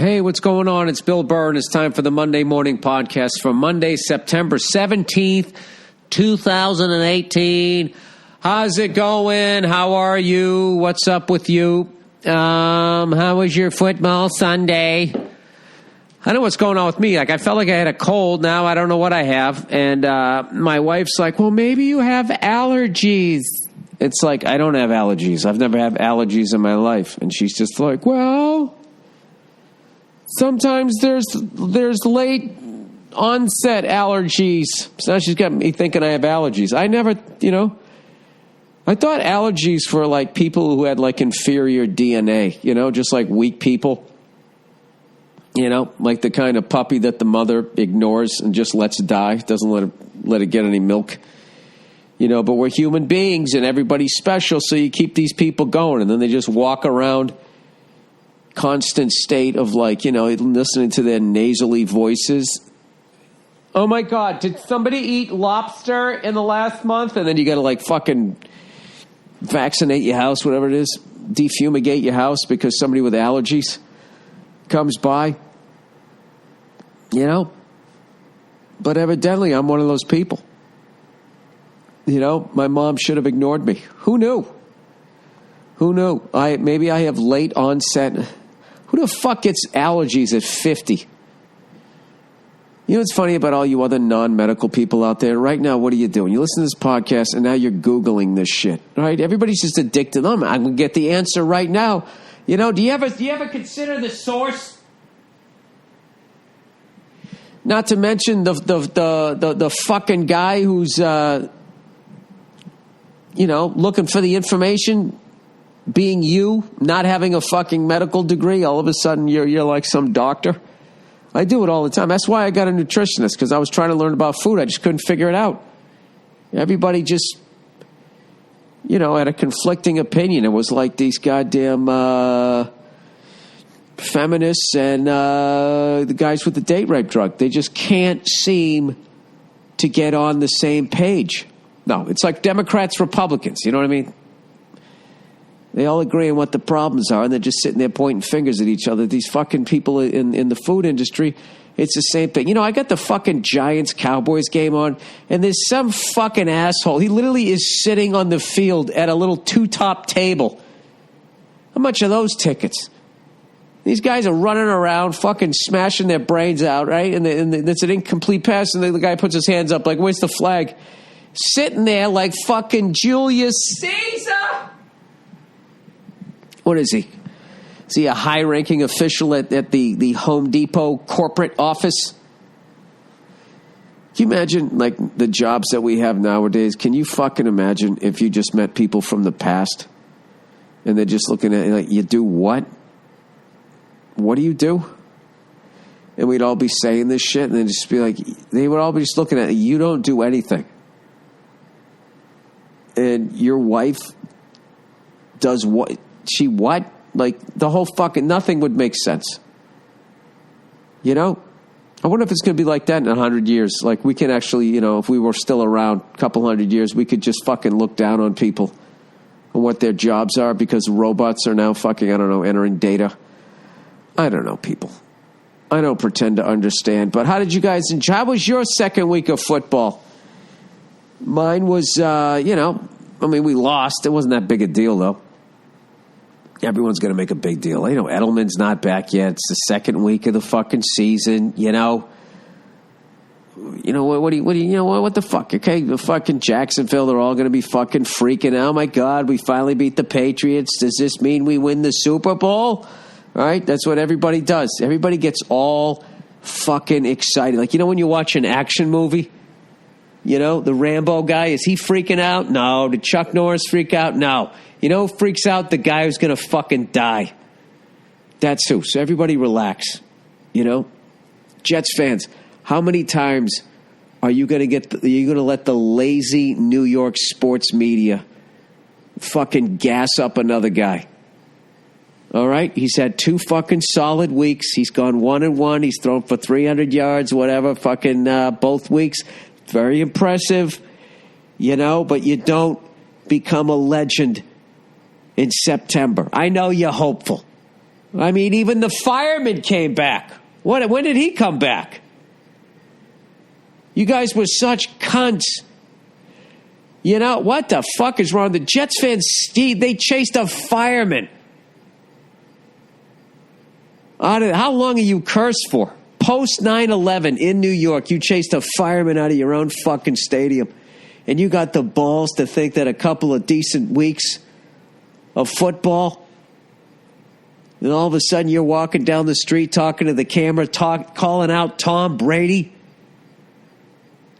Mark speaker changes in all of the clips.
Speaker 1: Hey, what's going on? It's Bill Burr, and it's time for the Monday Morning Podcast for Monday, September 17th, 2018. How's it going? How are you? What's up with you? How was your football Sunday? I know what's going on with me. Like, I felt like I had a cold. Now I don't know what I have. And my wife's like, well, maybe you have allergies. It's like, I don't have allergies. I've never had allergies in my life. And she's just like, well, sometimes there's late onset allergies. So now she's got me thinking I have allergies. I never, I thought allergies for like people who had like inferior DNA, just like weak people. Like the kind of puppy that the mother ignores and just lets die, doesn't let it get any milk. But we're human beings and everybody's special, so you keep these people going, and then they just walk around constant state of like, listening to their nasally voices. Oh my God, did somebody eat lobster in the last month? And then you got to like fucking vaccinate your house, whatever it is, defumigate your house because somebody with allergies comes by. But evidently I'm one of those people. My mom should have ignored me. Who knew? Maybe I have late onset. Who the fuck gets allergies at 50? What's funny about all you other non-medical people out there? Right now, what are you doing? You listen to this podcast, and now you're Googling this shit. Right? Everybody's just addicted. I'm going to get the answer right now. Do you ever consider the source? Not to mention the fucking guy who's looking for the information, being you, not having a fucking medical degree. All of a sudden, you're like some doctor. I do it all the time. That's why I got a nutritionist, because I was trying to learn about food. I just couldn't figure it out. Everybody just, had a conflicting opinion. It was like these goddamn feminists and the guys with the date rape drug. They just can't seem to get on the same page. No, it's like Democrats, Republicans. You know what I mean? They all agree on what the problems are, and they're just sitting there pointing fingers at each other. These fucking people in the food industry, it's the same thing. I got the fucking Giants-Cowboys game on, and there's some fucking asshole. He literally is sitting on the field at a little two-top table. How much are those tickets? These guys are running around, fucking smashing their brains out, right? And it's an incomplete pass, and the guy puts his hands up like, where's the flag? Sitting there like fucking Julius Caesar. What is he? Is he a high-ranking official at the Home Depot corporate office? Can you imagine, like, the jobs that we have nowadays? Can you fucking imagine if you just met people from the past and they're just looking at you like, you do what? What do you do? And we'd all be saying this shit, and they'd just be like, they would all be just looking at you. You don't do anything. And your wife does what? She what? Like, the whole fucking nothing would make sense. I wonder if it's going to be like that in 100 years. Like, we can actually, if we were still around a couple 100 years, we could just fucking look down on people and what their jobs are because robots are now fucking, entering data. I don't know, people. I don't pretend to understand. But how did you guys enjoy? How was your second week of football? Mine was, we lost. It wasn't that big a deal, though. Everyone's going to make a big deal. Edelman's not back yet. It's the second week of the fucking season. What the fuck? Okay, the fucking Jacksonville, they're all going to be fucking freaking out. Oh my God, we finally beat the Patriots. Does this mean we win the Super Bowl? All right, that's what everybody does. Everybody gets all fucking excited. Like, when you watch an action movie, the Rambo guy, is he freaking out? No. Did Chuck Norris freak out? No. Who freaks out? The guy who's going to fucking die. That's who. So everybody relax. Jets fans, how many times are you going to let the lazy New York sports media fucking gas up another guy? All right? He's had 2 fucking solid weeks. He's gone 1-1. He's thrown for 300 yards, whatever, fucking both weeks. Very impressive, but you don't become a legend in September. I know you're hopeful. I mean, even the fireman came back. When did he come back? You guys were such cunts. You know, what the fuck is wrong? The Jets fans, they chased a fireman. How long are you cursed for? Post 9/11 in New York, you chased a fireman out of your own fucking stadium. And you got the balls to think that a couple of decent weeks of football, and all of a sudden you're walking down the street talking to the camera, calling out Tom Brady.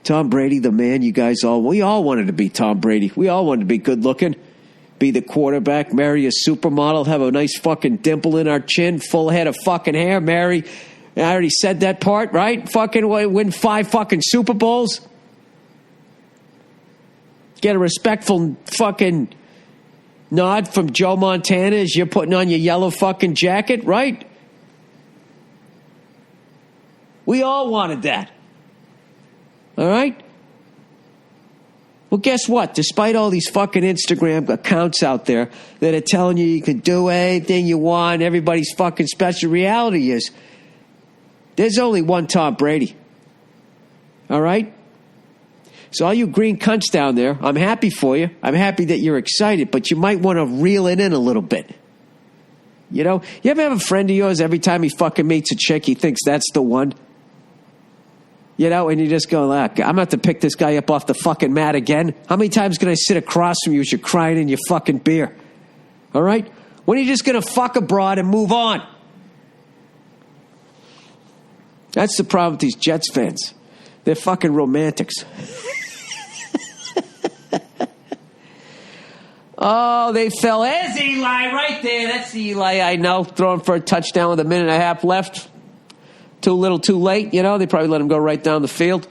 Speaker 1: Tom Brady, the man we all wanted to be Tom Brady. We all wanted to be good looking, be the quarterback, marry a supermodel, have a nice fucking dimple in our chin, full head of fucking hair, marry. I already said that part, right? Fucking win 5 fucking Super Bowls. Get a respectful fucking nod from Joe Montana as you're putting on your yellow fucking jacket, right? We all wanted that. All right? Well, guess what? Despite all these fucking Instagram accounts out there that are telling you can do anything you want, everybody's fucking special, reality is there's only one Tom Brady. All right? So all you green cunts down there, I'm happy for you. I'm happy that you're excited, but you might want to reel it in a little bit. You know? You ever have a friend of yours, every time he fucking meets a chick, he thinks that's the one? You know, and you just go, look, I'm about to pick this guy up off the fucking mat again. How many times can I sit across from you as you're crying in your fucking beer? All right? When are you just going to fuck a broad and move on? That's the problem with these Jets fans. They're fucking romantics. Oh, they fell. There's Eli right there. That's the Eli I know. Throwing for a touchdown with a minute and a half left. Too little, too late. You know, they probably let him go right down the field.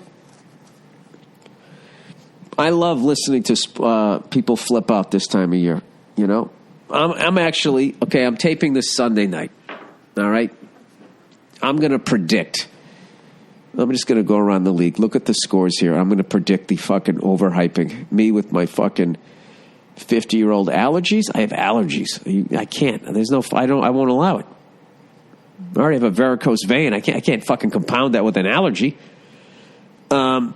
Speaker 1: I love listening to people flip out this time of year. You know, I'm actually, okay, I'm taping this Sunday night. All right. I'm going to predict. I'm just going to go around the league. Look at the scores here. I'm going to predict the fucking overhyping. Me with my fucking 50-year-old allergies. I have allergies. I can't. I won't allow it. I already have a varicose vein. I can't fucking compound that with an allergy. Anyways,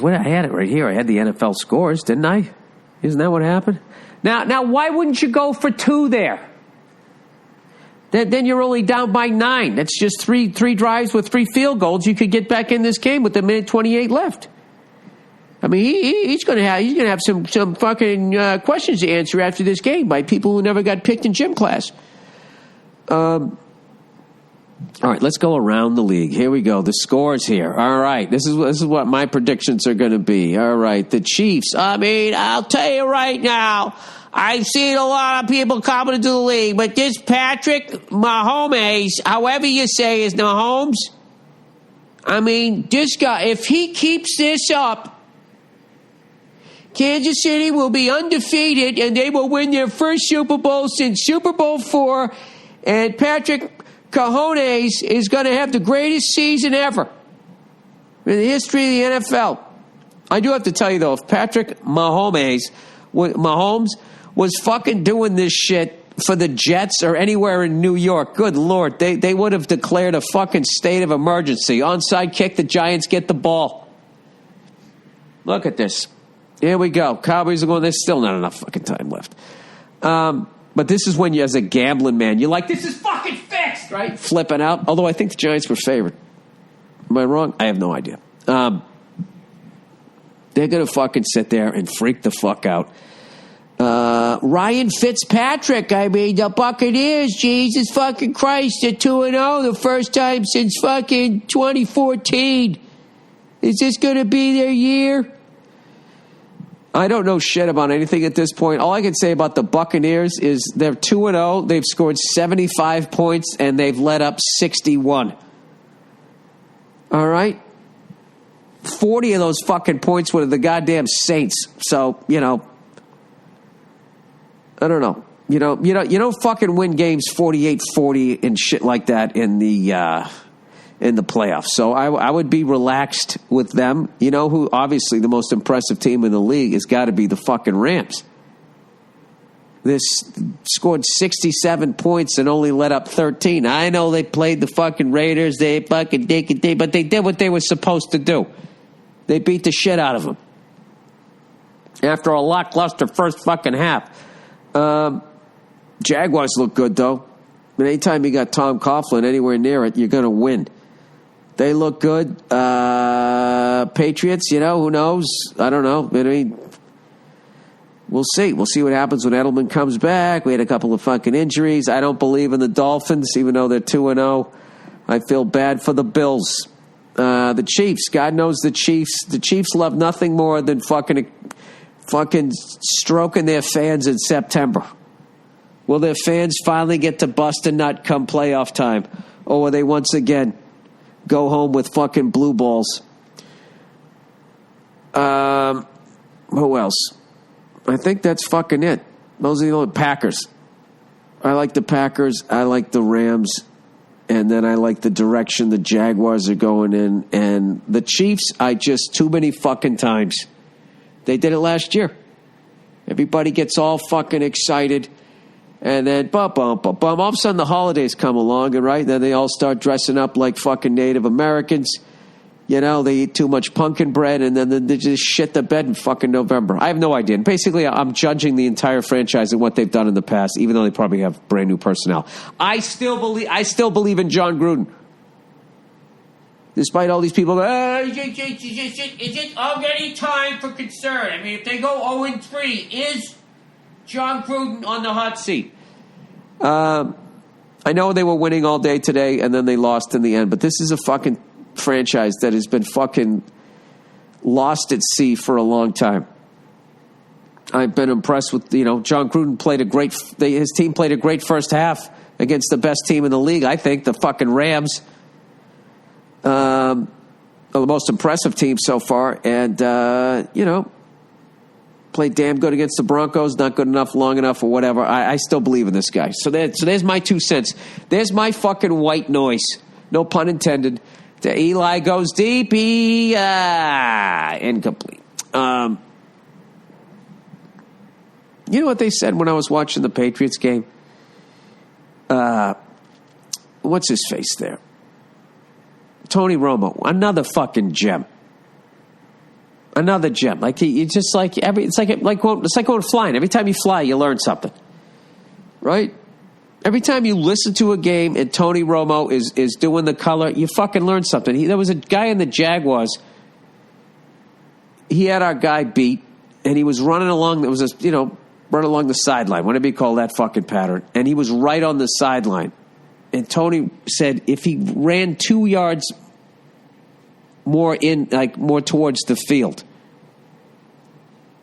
Speaker 1: I had it right here. I had the NFL scores, didn't I? Isn't that what happened? Now, why wouldn't you go for 2 there? Then you're only down by 9. That's just three drives with 3 field goals. You could get back in this game with a minute 28 left. I mean, he's going to have some fucking questions to answer after this game by people who never got picked in gym class. All right, let's go around the league. Here we go. The scores here. All right, this is what my predictions are going to be. All right, the Chiefs. I mean, I'll tell you right now, I've seen a lot of people coming into the league, but this Patrick Mahomes, however you say his Mahomes, I mean, this guy, if he keeps this up, Kansas City will be undefeated, and they will win their first Super Bowl since Super Bowl 4. And Patrick Cajones is going to have the greatest season ever in the history of the NFL. I do have to tell you, though, if Patrick Mahomes was fucking doing this shit for the Jets or anywhere in New York, good Lord, they would have declared a fucking state of emergency. Onside kick, the Giants get the ball. Look at this. Here we go. Cowboys are going, there's still not enough fucking time left. But this is when you, as a gambling man, you're like, this is fucking fixed, right? Flipping out. Although I think the Giants were favored. Am I wrong? I have no idea. They're going to fucking sit there and freak the fuck out. Ryan Fitzpatrick, I mean, the Buccaneers, Jesus fucking Christ, they're 2-0, the first time since fucking 2014. Is this going to be their year? I don't know shit about anything at this point. All I can say about the Buccaneers is they're 2-0. They've scored 75 points, and they've let up 61. All right? 40 of those fucking points were the goddamn Saints. So, you know, I don't know. You don't fucking win games 48-40 and shit like that in the playoffs. So I would be relaxed with them. You know who, obviously, the most impressive team in the league has got to be the fucking Rams. They scored 67 points and only let up 13. I know they played the fucking Raiders. They fucking did, but they did what they were supposed to do. They beat the shit out of them. After a lackluster first fucking half. Jaguars look good, though. But anytime you got Tom Coughlin anywhere near it, you're going to win. They look good. Patriots, who knows? I don't know. I mean, we'll see. We'll see what happens when Edelman comes back. We had a couple of fucking injuries. I don't believe in the Dolphins, even though they're 2-0. I feel bad for the Bills. The Chiefs, God knows the Chiefs. The Chiefs love nothing more than fucking stroking their fans in September. Will their fans finally get to bust a nut come playoff time? Or will they once again go home with fucking blue balls? Who else? I think that's fucking it. Those are the only Packers. I like the Packers. I like the Rams. And then I like the direction the Jaguars are going in. And the Chiefs, too many fucking times. They did it last year. Everybody gets all fucking excited. And then, all of a sudden the holidays come along, and right, then they all start dressing up like fucking Native Americans. They eat too much pumpkin bread, and then they just shit the bed in fucking November. I have no idea. And basically, I'm judging the entire franchise and what they've done in the past, even though they probably have brand new personnel. I still believe in John Gruden. Despite all these people going, is it already time for concern? I mean, if they go 0-3, is John Gruden on the hot seat? I know they were winning all day today, and then they lost in the end. But this is a fucking franchise that has been fucking lost at sea for a long time. I've been impressed with, John Gruden his team played a great first half against the best team in the league, I think, the fucking Rams. The most impressive team so far. And, played damn good against the Broncos, not good enough, long enough, or whatever. I still believe in this guy. So there's my 2 cents. There's my fucking white noise. No pun intended. The Eli goes deep. Incomplete. You know what they said when I was watching the Patriots game? What's his face there? Tony Romo, another fucking gem. Another gem. Like it's like going flying. Every time you fly, you learn something, right? Every time you listen to a game and Tony Romo is doing the color, you fucking learn something. There was a guy in the Jaguars. He had our guy beat, and he was running along. There was running along the sideline. Whatever you call that fucking pattern, and he was right on the sideline. And Tony said if he ran 2 yards more towards the field,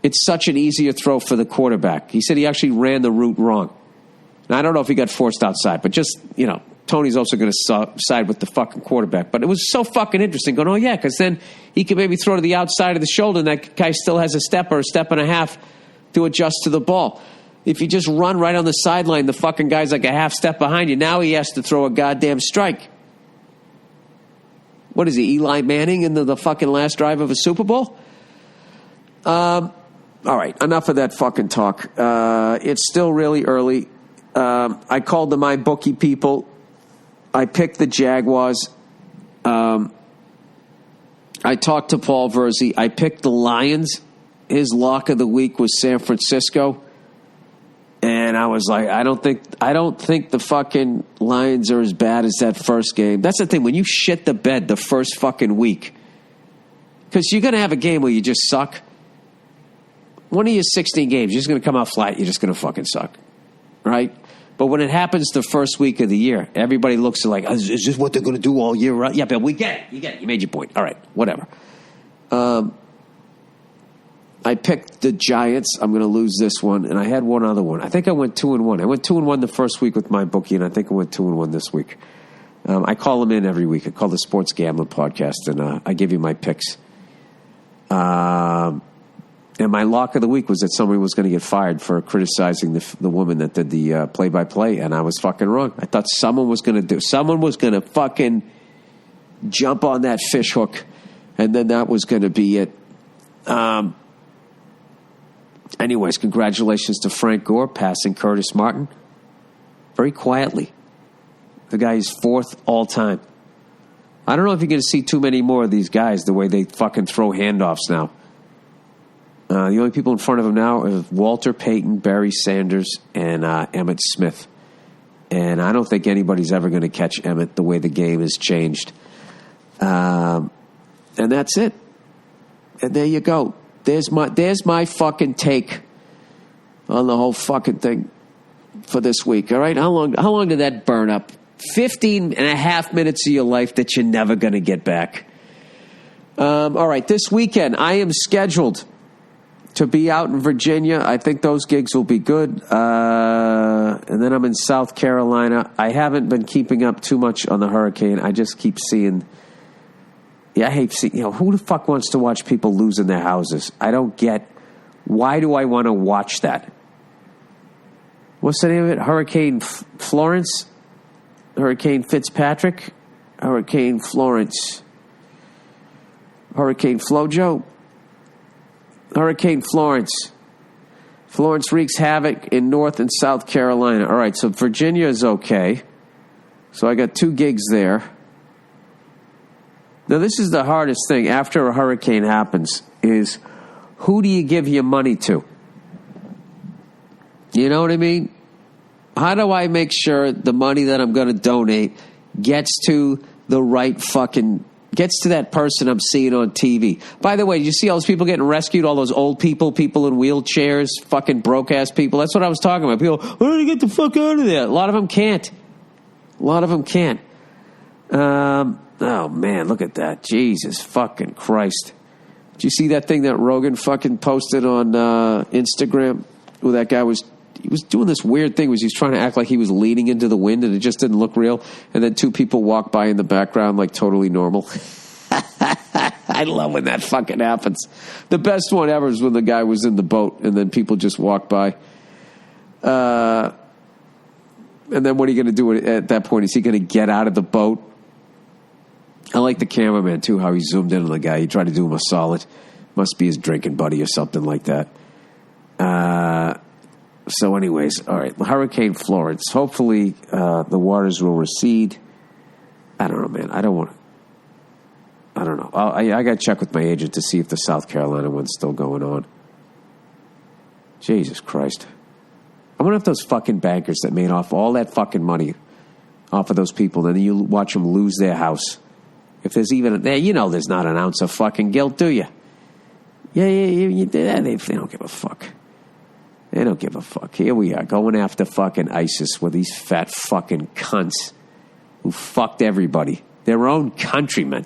Speaker 1: it's such an easier throw for the quarterback. He said he actually ran the route wrong. Now, I don't know if he got forced outside, but just, Tony's also going to side with the fucking quarterback. But it was so fucking interesting going, oh, yeah, because then he could maybe throw to the outside of the shoulder, and that guy still has a step or a step and a half to adjust to the ball. If you just run right on the sideline, the fucking guy's like a half step behind you. Now he has to throw a goddamn strike. What is he, Eli Manning in the fucking last drive of a Super Bowl? All right, enough of that fucking talk. It's still really early. I called the MyBookie people. I picked the Jaguars. I talked to Paul Verzi. I picked the Lions. His lock of the week was San Francisco. And I was like, I don't think the fucking Lions are as bad as that first game. That's the thing. When you shit the bed the first fucking week, because you're going to have a game where you just suck. One of your 16 games, you're just going to come out flat. You're just going to fucking suck. Right? But when it happens the first week of the year, everybody looks like, is this what they're going to do all year? Right? Yeah, but we get it. You get it. You made your point. All right. Whatever. I picked the Giants. I'm going to lose this one. And I had one other one. I think I went 2-1. I went 2-1 the first week with MyBookie, and I think I went 2-1 this week. I call them in every week. I call the Sports Gambling Podcast, and I give you my picks. And my lock of the week was that somebody was going to get fired for criticizing the woman that did the play-by-play, and I was fucking wrong. I thought someone was going to fucking jump on that fish hook, and then that was going to be it. Anyways, congratulations to Frank Gore passing Curtis Martin very quietly. The guy is 4th all time. I don't know if you're going to see too many more of these guys the way they fucking throw handoffs now. The only people in front of him now are Walter Payton, Barry Sanders, and Emmitt Smith. And I don't think anybody's ever going to catch Emmitt the way the game has changed. And that's it. And there you go. There's my fucking take on the whole fucking thing for this week. All right, how long did that burn up? 15 and a half minutes of your life that you're never going to get back. All right, this weekend I am scheduled to be out in Virginia. I think those gigs will be good. And then I'm in South Carolina. I haven't been keeping up too much on the hurricane. I just keep seeing... Yeah, I hate seeing... who the fuck wants to watch people losing their houses? I don't get... Why do I want to watch that? What's the name of it? Hurricane Florence? Hurricane Fitzpatrick? Hurricane Florence? Hurricane Flojo? Hurricane Florence. Florence wreaks havoc in North and South Carolina. All right, so Virginia is okay. So I got 2 gigs there. Now, this is the hardest thing after a hurricane happens is who do you give your money to? You know what I mean? How do I make sure the money that I'm going to donate gets to the right fucking... gets to that person I'm seeing on TV. By the way, you see all those people getting rescued, all those old people in wheelchairs, fucking broke-ass people. That's what I was talking about. People, why don't you get the fuck out of there? A lot of them can't. Oh, man, look at that. Jesus fucking Christ. Did you see that thing that Rogan fucking posted on Instagram? Where that guy was... He was doing this weird thing. He was trying to act like he was leaning into the wind, and it just didn't look real. And then 2 people walked by in the background like totally normal. I love when that fucking happens. The best one ever is when the guy was in the boat, and then people just walked by. And then what are you going to do at that point? Is he going to get out of the boat? I like the cameraman, too, how he zoomed in on the guy. He tried to do him a solid. Must be his drinking buddy or something like that. So anyways, all right, Hurricane Florence. Hopefully the waters will recede. I don't know, man. I don't know. I got to check with my agent to see if the South Carolina one's still going on. Jesus Christ. I wonder if those fucking bankers that made off all that fucking money off of those people, then you watch them lose their house. If there's even... there's not an ounce of fucking guilt, do you? Yeah, they don't give a fuck. They don't give a fuck. Here we are, going after fucking ISIS with these fat fucking cunts who fucked everybody. Their own countrymen.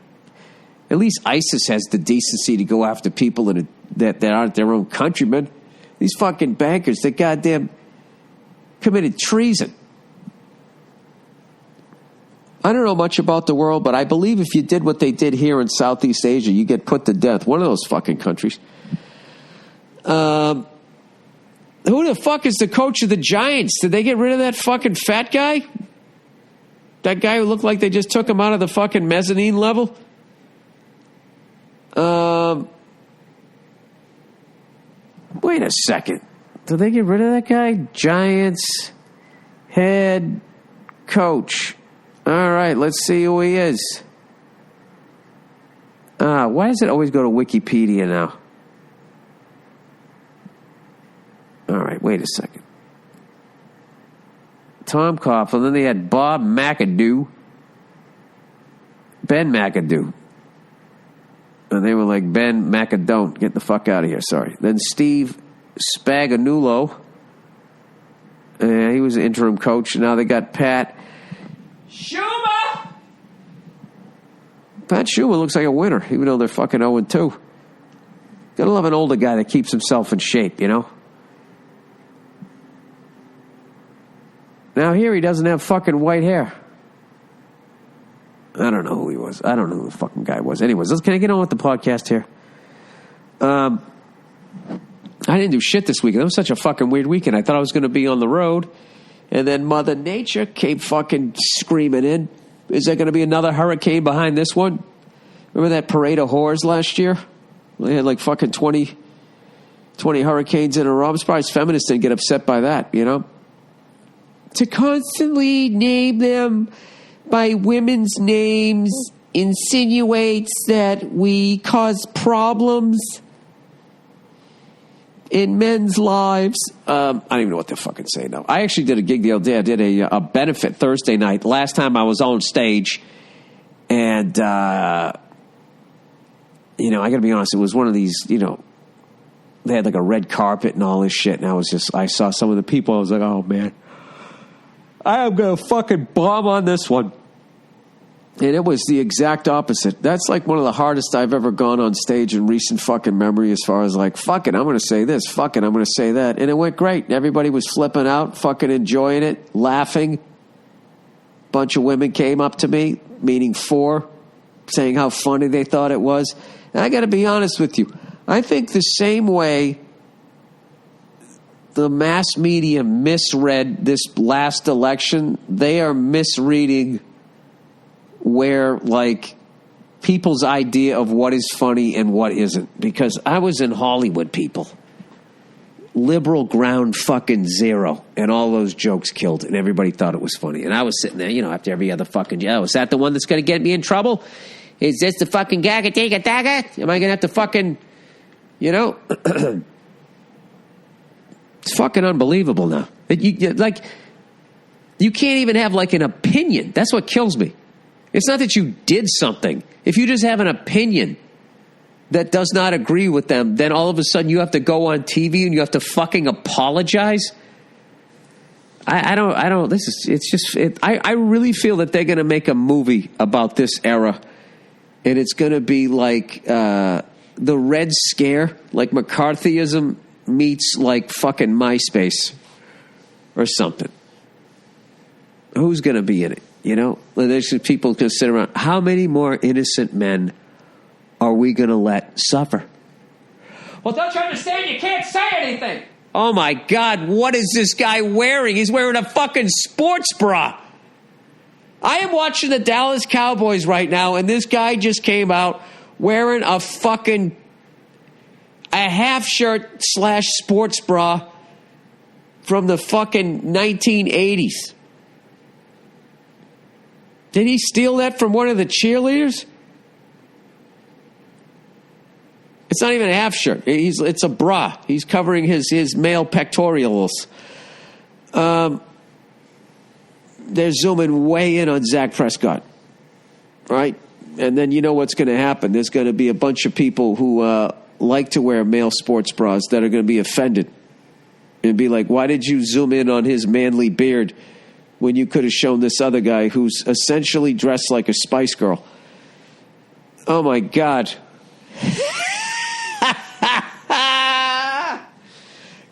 Speaker 1: At least ISIS has the decency to go after people that aren't their own countrymen. These fucking bankers, they goddamn committed treason. I don't know much about the world, but I believe if you did what they did here in Southeast Asia, you get put to death. One of those fucking countries. Who the fuck is the coach of the Giants? Did they get rid of that fucking fat guy? That guy who looked like they just took him out of the fucking mezzanine level? Wait a second. Did they get rid of that guy? Giants head coach. All right, let's see who he is. Why does it always go to Wikipedia now? All right, wait a second. Tom Coughlin. Then they had Bob McAdoo. Ben McAdoo. And they were like, Ben McAdone. Get the fuck out of here, sorry. Then Steve Spagnuolo. He was an interim coach. Now they got Pat Schumer. Pat Schumer looks like a winner, even though they're fucking 0-2. Gotta love an older guy that keeps himself in shape, you know? Now here he doesn't have fucking white hair. I don't know who he was. I don't know who the fucking guy was. Anyways, can I get on with the podcast here? I didn't do shit this weekend. It was such a fucking weird weekend. I thought I was going to be on the road, and then Mother Nature came fucking screaming in. Is there going to be another hurricane behind this one? Remember that parade of whores last year? They had like fucking 20 20 hurricanes in a row. I'm surprised feminists didn't get upset by that, you know? To constantly name them by women's names insinuates that we cause problems in men's lives. I don't even know what they're fucking saying now. I actually did a gig the other day. I did a benefit Thursday night. Last time I was on stage. And, I got to be honest, it was one of these, they had like a red carpet and all this shit. And I saw some of the people. I was like, oh, man, I am going to fucking bomb on this one. And it was the exact opposite. That's like one of the hardest I've ever gone on stage in recent fucking memory as far as like, fuck it, I'm going to say this. Fuck it, I'm going to say that. And it went great. Everybody was flipping out, fucking enjoying it, laughing. Bunch of women came up to me, meaning 4, saying how funny they thought it was. And I got to be honest with you. I think the same way the mass media misread this last election, they are misreading where, like, people's idea of what is funny and what isn't. Because I was in Hollywood, people. Liberal ground fucking zero. And all those jokes killed. And everybody thought it was funny. And I was sitting there, after every other fucking... Oh, is that the one that's going to get me in trouble? Is this the fucking gagga-tagga-tagga? Am I going to have to fucking... It's fucking unbelievable now. You can't even have, like, an opinion. That's what kills me. It's not that you did something. If you just have an opinion that does not agree with them, then all of a sudden you have to go on TV and you have to fucking apologize. I really feel that they're going to make a movie about this era. And it's going to be like the Red Scare, like McCarthyism meets like fucking MySpace or something. Who's going to be in it? There's people going to sit around. How many more innocent men are we going to let suffer? Well, don't you understand? You can't say anything. Oh, my God. What is this guy wearing? He's wearing a fucking sports bra. I am watching the Dallas Cowboys right now, and this guy just came out wearing a half shirt / sports bra from the fucking 1980s. Did he steal that from one of the cheerleaders? It's not even a half shirt. It's a bra. He's covering his male pectorals. They're zooming way in on Dak Prescott. Right? And then you know what's going to happen. There's going to be a bunch of people who like to wear male sports bras that are going to be offended. And be like, why did you zoom in on his manly beard when you could have shown this other guy who's essentially dressed like a Spice Girl? Oh, my God.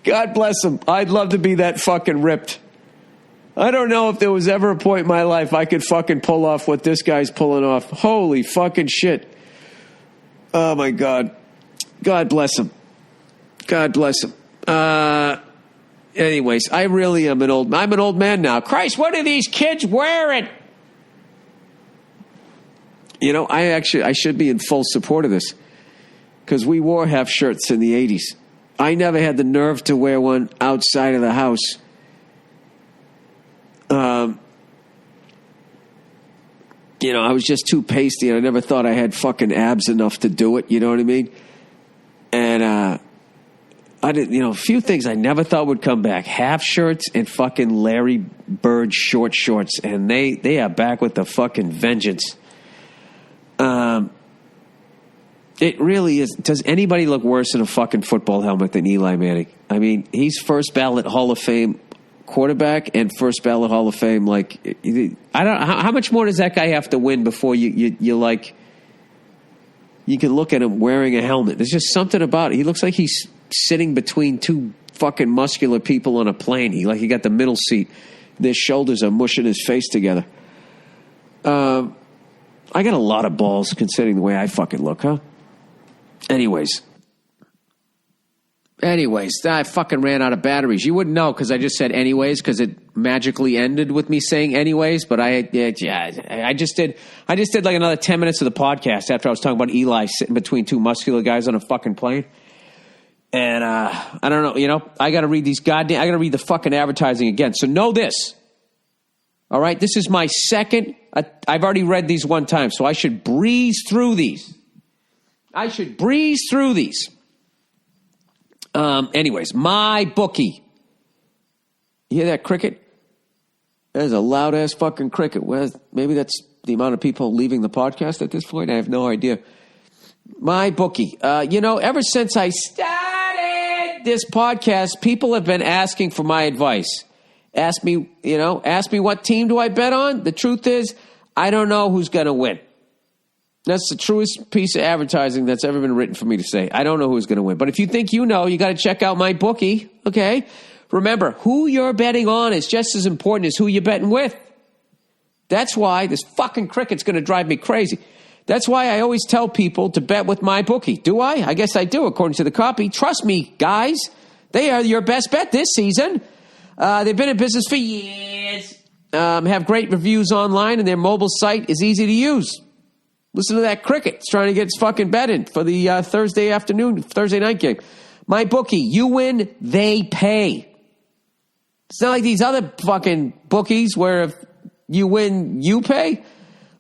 Speaker 1: God bless him. I'd love to be that fucking ripped. I don't know if there was ever a point in my life I could fucking pull off what this guy's pulling off. Holy fucking shit. Oh, my God. God bless him. God bless him. Anyways, I'm an old man now. Christ, what are these kids wearing? I should be in full support of this because we wore half shirts in the 80s. I never had the nerve to wear one outside of the house. I was just too pasty and I never thought I had fucking abs enough to do it. You know what I mean? And, I didn't, a few things I never thought would come back. Half shirts and fucking Larry Bird short shorts. And they are back with the fucking vengeance. It really is. Does anybody look worse in a fucking football helmet than Eli Manning? I mean, he's first ballot Hall of Fame quarterback and first ballot Hall of Fame. Like, I don't. How much more does that guy have to win before you like? You can look at him wearing a helmet. There's just something about it. He looks like he's sitting between two fucking muscular people on a plane. He got the middle seat. Their shoulders are mushing his face together. I got a lot of balls considering the way I fucking look, huh? Anyways, I fucking ran out of batteries. You wouldn't know because I just said anyways because it magically ended with me saying anyways. But I just did like another 10 minutes of the podcast after I was talking about Eli sitting between two muscular guys on a fucking plane. And I don't know, I got to read I got to read the fucking advertising again. So know this. All right, this is my second. I've already read these one time, so I should breeze through these. Anyways, my bookie. You hear that cricket? There's a loud-ass fucking cricket. Well, maybe that's the amount of people leaving the podcast at this point. I have no idea. My bookie. Ever since I started this podcast, people have been asking for my advice. Ask me what team do I bet on? The truth is, I don't know who's going to win. That's the truest piece of advertising that's ever been written for me to say. I don't know who's going to win. But if you think you know, you got to check out my bookie, okay? Remember, who you're betting on is just as important as who you're betting with. That's why this fucking cricket's going to drive me crazy. That's why I always tell people to bet with my bookie. Do I? I guess I do, according to the copy. Trust me, guys. They are your best bet this season. They've been in business for years. Have great reviews online, and their mobile site is easy to use. Listen to that cricket. It's trying to get its fucking bet in for the Thursday night game. My bookie, you win, they pay. It's not like these other fucking bookies where if you win, you pay.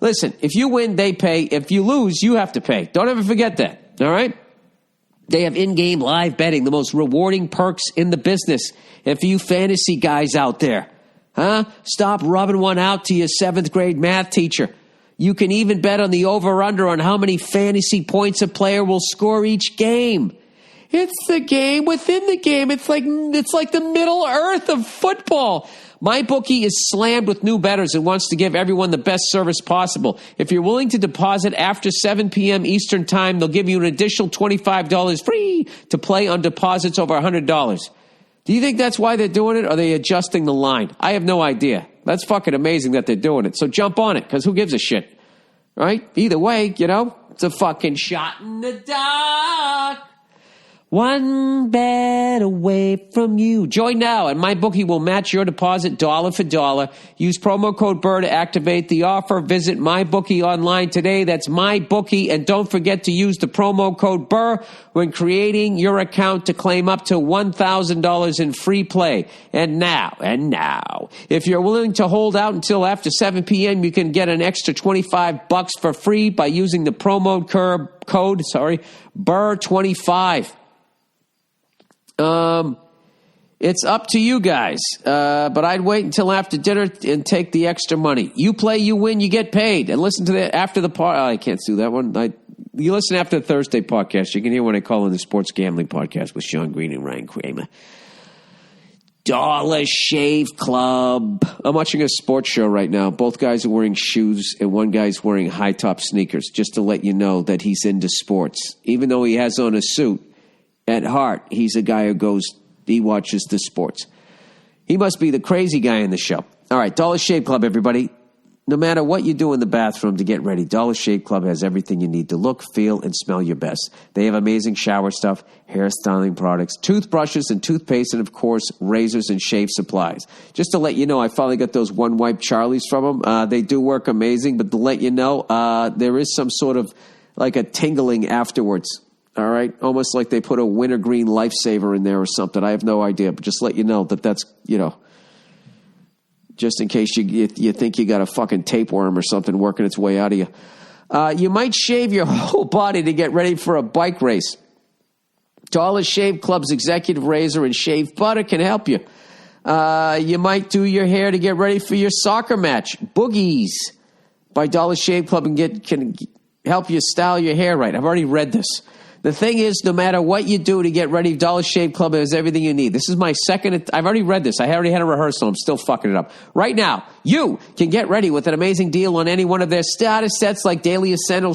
Speaker 1: Listen, if you win, they pay. If you lose, you have to pay. Don't ever forget that, all right? They have in-game live betting, the most rewarding perks in the business. And for you fantasy guys out there, stop rubbing one out to your 7th grade math teacher. You can even bet on the over-under on how many fantasy points a player will score each game. It's the game within the game. It's like the Middle Earth of football. My bookie is slammed with new bettors and wants to give everyone the best service possible. If you're willing to deposit after 7 p.m. Eastern Time, they'll give you an additional $25 free to play on deposits over $100. Do you think that's why they're doing it, or are they adjusting the line? I have no idea. That's fucking amazing that they're doing it. So jump on it, because who gives a shit? Right? Either way, it's a fucking shot in the dark. One bet away from you. Join now, and MyBookie will match your deposit dollar for dollar. Use promo code Burr to activate the offer. Visit MyBookie online today. That's MyBookie, and don't forget to use the promo code Burr when creating your account to claim up to $1,000 in free play. And now, if you're willing to hold out until after 7 p.m., you can get an extra $25 for free by using the promo code Burr25. It's up to you guys, but I'd wait until after dinner and take the extra money. You play, you win, you get paid. And listen to that after the part. I can't do that one. You listen after the Thursday podcast. You can hear when I call in the sports gambling podcast with Sean Green and Ryan Kramer. Dollar Shave Club. I'm watching a sports show right now. Both guys are wearing shoes, and one guy's wearing high-top sneakers, just to let you know that he's into sports. Even though he has on a suit, at heart, he's a guy he watches the sports. He must be the crazy guy in the show. All right, Dollar Shave Club, everybody. No matter what you do in the bathroom to get ready, Dollar Shave Club has everything you need to look, feel, and smell your best. They have amazing shower stuff, hair styling products, toothbrushes and toothpaste, and, of course, razors and shave supplies. Just to let you know, I finally got those one-wipe Charlies from them. They do work amazing, but to let you know, there is some sort of like a tingling afterwards. All right, almost like they put a wintergreen lifesaver in there or something. I have no idea, but just let you know that's just in case you think you got a fucking tapeworm or something working its way out of you. You might shave your whole body to get ready for a bike race. Dollar Shave Club's executive razor and shave butter can help you. You might do your hair to get ready for your soccer match. Boogies by Dollar Shave Club can help you style your hair right. I've already read this. The thing is, no matter what you do to get ready, Dollar Shave Club has everything you need. This is my second. I've already read this. I already had a rehearsal. I'm still fucking it up. Right now, you can get ready with an amazing deal on any one of their starter sets, like Daily Essential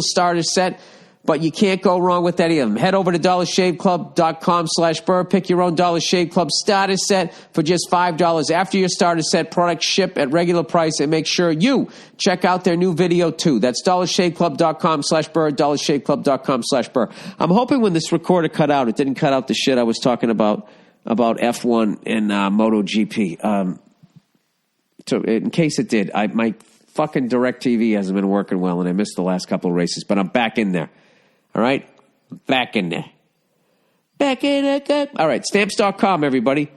Speaker 1: Starter Set. But you can't go wrong with any of them. Head over to dollarshaveclub.com/Burr. Pick your own Dollar Shave Club starter set for just $5. After your starter set, products ship at regular price, and make sure you check out their new video too. That's dollarshaveclub.com/Burr, dollarshaveclub.com/Burr. I'm hoping when this recorder cut out, it didn't cut out the shit I was talking about F1 and MotoGP. So in case it did, my fucking DirecTV hasn't been working well, and I missed the last couple of races, but I'm back in there. All right? Back in there. All right, stamps.com, everybody.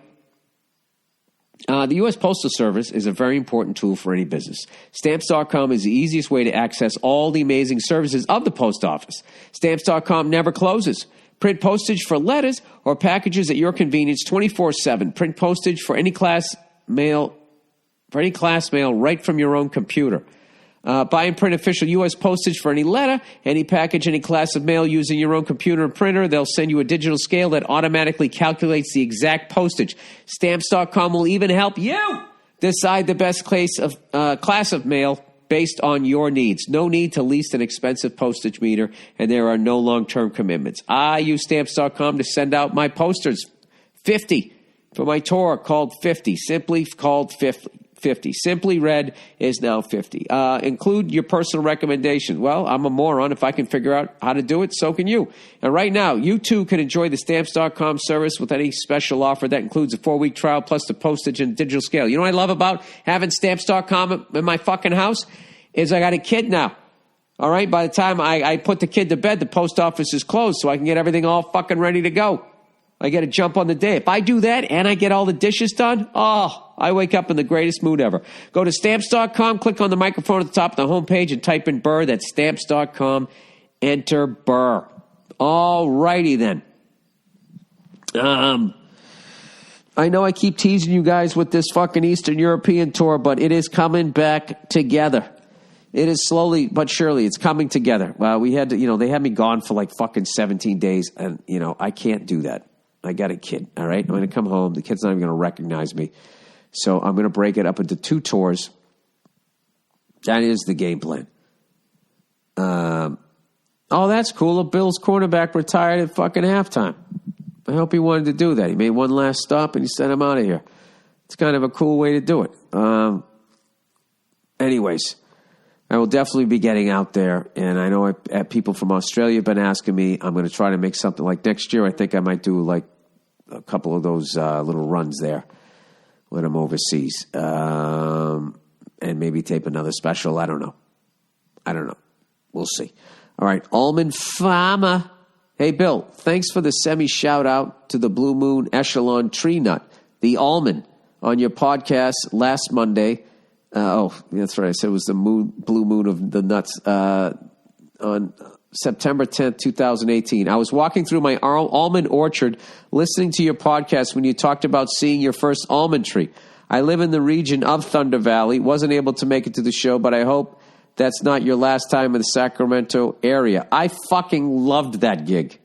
Speaker 1: The U.S. Postal Service is a very important tool for any business. Stamps.com is the easiest way to access all the amazing services of the post office. Stamps.com never closes. Print postage for letters or packages at your convenience 24/7. Print postage for any class mail right from your own computer. Buy and print official U.S. postage for any letter, any package, any class of mail using your own computer and printer. They'll send you a digital scale that automatically calculates the exact postage. Stamps.com will even help you decide the best class of mail based on your needs. No need to lease an expensive postage meter, and there are no long-term commitments. I use Stamps.com to send out my posters. 50 for my tour called 50, simply called 50. Simply Read is now 50. Include your personal recommendation. Well, I'm a moron. If I can figure out how to do it, so can you. And right now, you too can enjoy the Stamps.com service with any special offer that includes a 4-week trial plus the postage and digital scale. You know what I love about having Stamps.com in my fucking house? Is I got a kid now. All right? By the time I put the kid to bed, the post office is closed, so I can get everything all fucking ready to go. I get to jump on the day. If I do that and I get all the dishes done, I wake up in the greatest mood ever. Go to Stamps.com, click on the microphone at the top of the homepage and type in Burr. That's Stamps.com. Enter Burr. All righty then. I know I keep teasing you guys with this fucking Eastern European tour, but it is coming back together. It is slowly but surely. It's coming together. We had to, they had me gone for like fucking 17 days, and, I can't do that. I got a kid, all right? I'm going to come home. The kid's not even going to recognize me. So I'm going to break it up into 2 tours. That is the game plan. That's cool. A Bills cornerback retired at fucking halftime. I hope he wanted to do that. He made one last stop, and he sent him out of here. It's kind of a cool way to do it. Anyways, I will definitely be getting out there, and I know people from Australia have been asking me. I'm going to try to make something like next year. I think I might do like a couple of those little runs there when I'm overseas, and maybe tape another special. I don't know. We'll see. All right, Almond Farmer. Hey, Bill, thanks for the semi-shout-out to the Blue Moon Echelon Tree Nut, the almond, on your podcast last Monday. That's right. I said it was the blue moon of the nuts on September 10th, 2018. I was walking through my almond orchard listening to your podcast when you talked about seeing your first almond tree. I live in the region of Thunder Valley. Wasn't able to make it to the show, but I hope that's not your last time in the Sacramento area. I fucking loved that gig.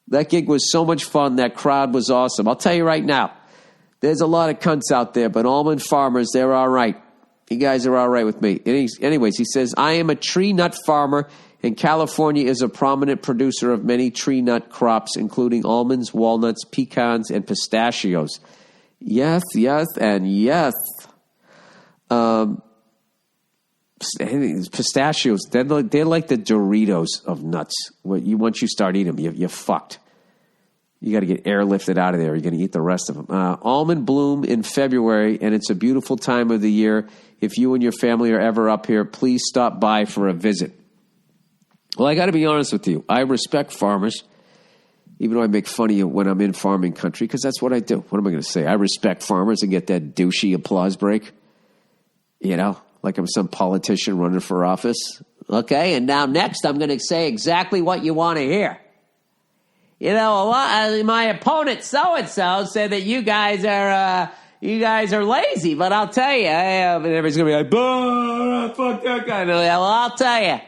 Speaker 1: That gig was so much fun. That crowd was awesome. I'll tell you right now. There's a lot of cunts out there, but almond farmers, they're all right. You guys are all right with me. Anyways, he says, I am a tree nut farmer, and California is a prominent producer of many tree nut crops, including almonds, walnuts, pecans, and pistachios. Yes, and yes. Pistachios, they're like the Doritos of nuts. Once you start eating them, you're fucked. You got to get airlifted out of there. You're going to eat the rest of them. Almond bloom in February, and it's a beautiful time of the year. If you and your family are ever up here, please stop by for a visit. Well, I got to be honest with you. I respect farmers, even though I make fun of you when I'm in farming country, because that's what I do. What am I going to say? I respect farmers and get that douchey applause break. Like I'm some politician running for office. Okay, and now next I'm going to say exactly what you want to hear. My opponent so-and-so said that you guys are lazy, but I'll tell you, and everybody's going to be like, fuck that guy. Well, I'll tell you,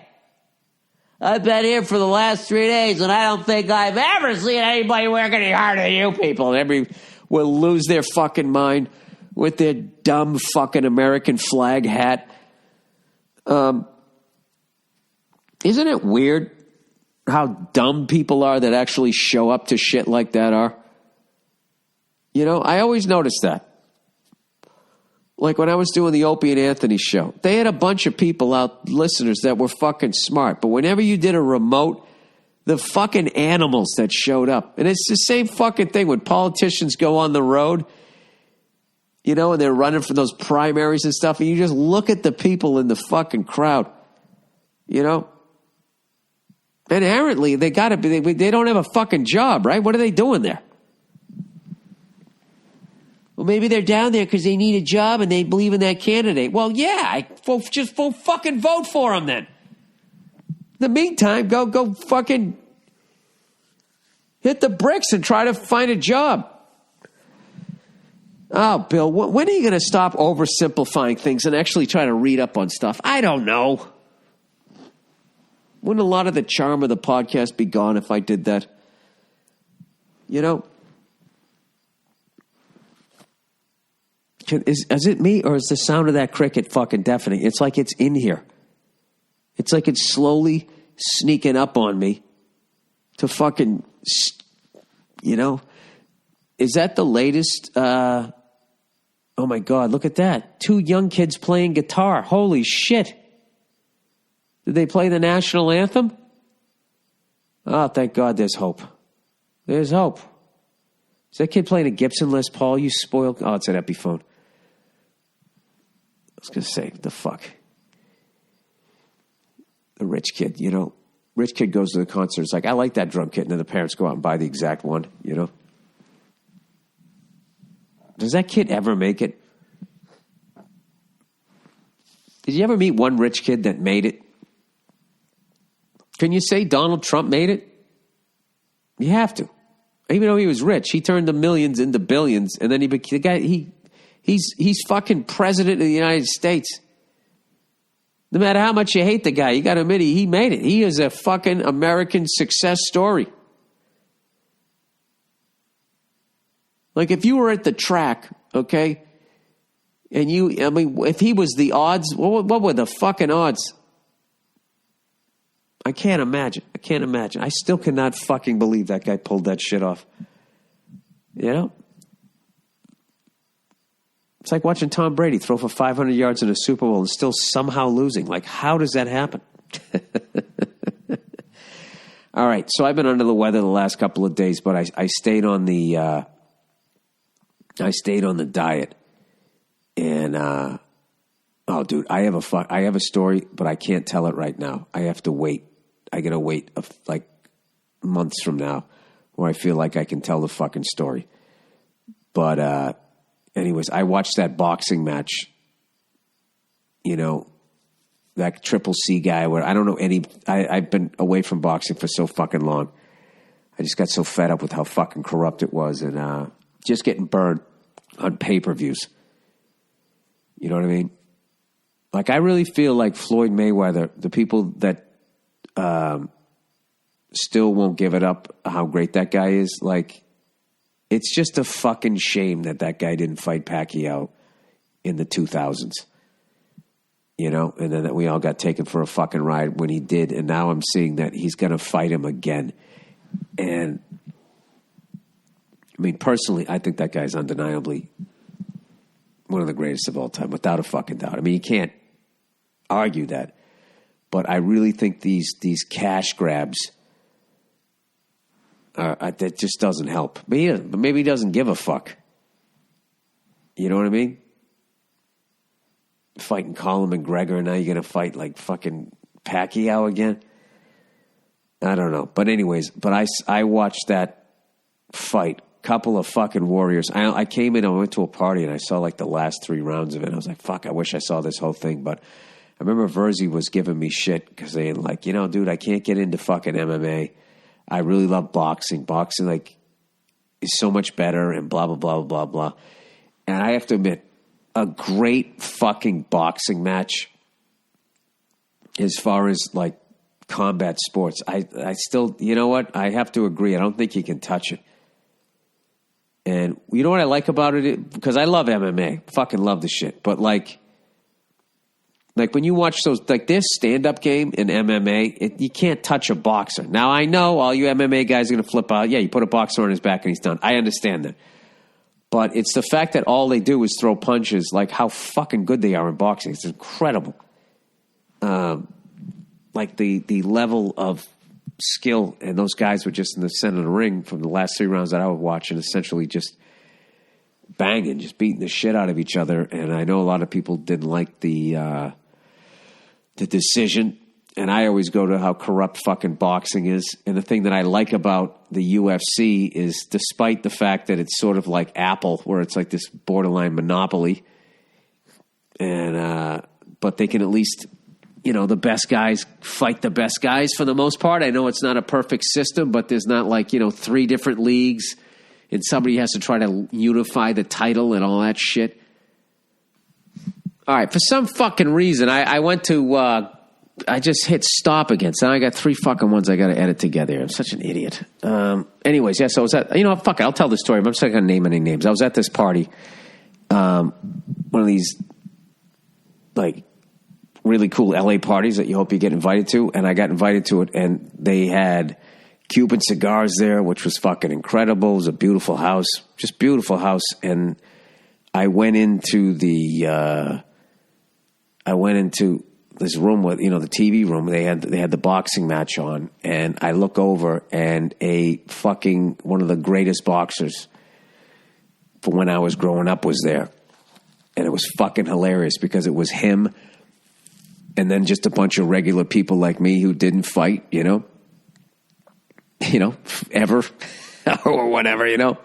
Speaker 1: I've been here for the last 3 days, and I don't think I've ever seen anybody work any harder than you people. And everybody will lose their fucking mind with their dumb fucking American flag hat. Isn't it weird how dumb people are that actually show up to shit like that are? I always notice that. Like when I was doing the Opie and Anthony show, they had a bunch of people out, listeners, that were fucking smart. But whenever you did a remote, the fucking animals that showed up. And it's the same fucking thing when politicians go on the road, and they're running for those primaries and stuff, and you just look at the people in the fucking crowd, Inherently, they got to be. They don't have a fucking job, right? What are they doing there? Well, maybe they're down there because they need a job and they believe in that candidate. Well, yeah, just fucking vote for them then. In the meantime, go fucking hit the bricks and try to find a job. Oh, Bill, when are you going to stop oversimplifying things and actually try to read up on stuff? I don't know. Wouldn't a lot of the charm of the podcast be gone if I did that? You know? Is it me or is the sound of that cricket fucking deafening? It's like it's in here. It's like it's slowly sneaking up on me to fucking, you know? Is that the latest? Oh my God, look at that. 2 young kids playing guitar. Holy shit. Did they play the national anthem? Oh, thank God there's hope. There's hope. Is that kid playing a Gibson Les Paul, you spoiled? Oh, it's an Epiphone. I was going to say, what the fuck? The rich kid, you know. Rich kid goes to the concert. It's like, I like that drum kit. And then the parents go out and buy the exact one, you know. Does that kid ever make it? Did you ever meet one rich kid that made it? Can you say Donald Trump made it? You have to. Even though he was rich, he turned the millions into billions, and then he became the guy. He's fucking president of the United States. No matter how much you hate the guy, you got to admit he made it. He is a fucking American success story. Like if you were at the track, okay, and if he was the odds, what were the fucking odds? I can't imagine. I still cannot fucking believe that guy pulled that shit off. You know? It's like watching Tom Brady throw for 500 yards in a Super Bowl and still somehow losing. Like, how does that happen? All right, so I've been under the weather the last couple of days, but I stayed on the diet. And oh, dude, I have a story, but I can't tell it right now. I have to wait. I got to wait like months from now where I feel like I can tell the fucking story. But anyways, I watched that boxing match, you know, that Triple C guy where I don't know I've been away from boxing for so fucking long. I just got so fed up with how fucking corrupt it was and just getting burned on pay-per-views. You know what I mean? Like, I really feel like Floyd Mayweather, the people that still won't give it up how great that guy is, like, it's just a fucking shame that guy didn't fight Pacquiao in the 2000s. You know? And then that we all got taken for a fucking ride when he did. And now I'm seeing that he's going to fight him again. And, I mean, personally, I think that guy's undeniably one of the greatest of all time, without a fucking doubt. I mean, you can't argue that. But I really think these cash grabs, that just doesn't help. But maybe he doesn't give a fuck. You know what I mean? Fighting Colin McGregor, and now you're going to fight like fucking Pacquiao again? I don't know. But anyways, I watched that fight. Couple of fucking warriors. I came in, I went to a party, and I saw like the last 3 rounds of it. I was like, fuck, I wish I saw this whole thing. But I remember Verzi was giving me shit because they like, you know, dude, I can't get into fucking MMA. I really love boxing. Boxing, like, is so much better and blah, blah, blah, blah, blah. And I have to admit, a great fucking boxing match as far as, like, combat sports. I still, you know what? I have to agree. I don't think you can touch it. And you know what I like about it? Because I love MMA. Fucking love the shit. But, like when you watch those, like this stand-up game in MMA, you can't touch a boxer. Now, I know all you MMA guys are going to flip out. Yeah, you put a boxer on his back and he's done. I understand that. But it's the fact that all they do is throw punches, like how fucking good they are in boxing. It's incredible. Like the level of skill, and those guys were just in the center of the ring from the last 3 rounds that I would watch and essentially just banging, just beating the shit out of each other. And I know a lot of people didn't like the decision. And I always go to how corrupt fucking boxing is. And the thing that I like about the UFC is, despite the fact that it's sort of like Apple, where it's like this borderline monopoly, and but they can at least, the best guys fight the best guys for the most part. I know it's not a perfect system, but there's not like, 3 different leagues and somebody has to try to unify the title and all that shit. All right, for some fucking reason, I went to... I just hit stop again. So now I got 3 fucking ones I got to edit together. I'm such an idiot. Anyways, yeah, so I was at, fuck it, I'll tell the story. I'm just not going to name any names. I was at this party, one of these, like, really cool LA parties that you hope you get invited to, and I got invited to it, and they had Cuban cigars there, which was fucking incredible. It was a beautiful house, just beautiful house, and I went into this room with, the TV room. They had the boxing match on, and I look over, and one of the greatest boxers for when I was growing up was there, and it was fucking hilarious because it was him, and then just a bunch of regular people like me who didn't fight, ever or whatever,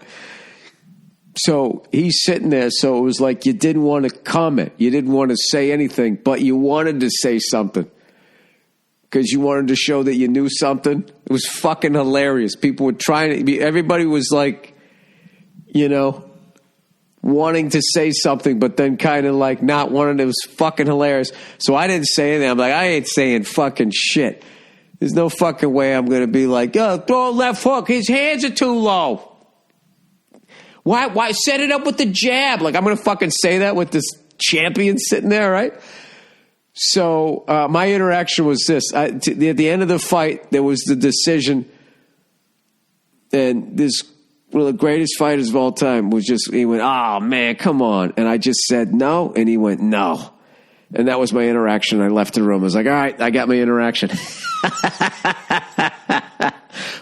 Speaker 1: So he's sitting there, so it was like you didn't want to comment. You didn't want to say anything, but you wanted to say something because you wanted to show that you knew something. It was fucking hilarious. People were trying to, everybody was like, wanting to say something, but then kind of like not wanting. It was fucking hilarious. So I didn't say anything. I'm like, I ain't saying fucking shit. There's no fucking way I'm going to be like, throw a left hook. His hands are too low. Why set it up with the jab? Like, I'm going to fucking say that with this champion sitting there, right? So my interaction was this. At the end of the fight, there was the decision. And this, one of the greatest fighters of all time, he went, oh, man, come on. And I just said no. And he went, no. And that was my interaction. I left the room. I was like, all right, I got my interaction.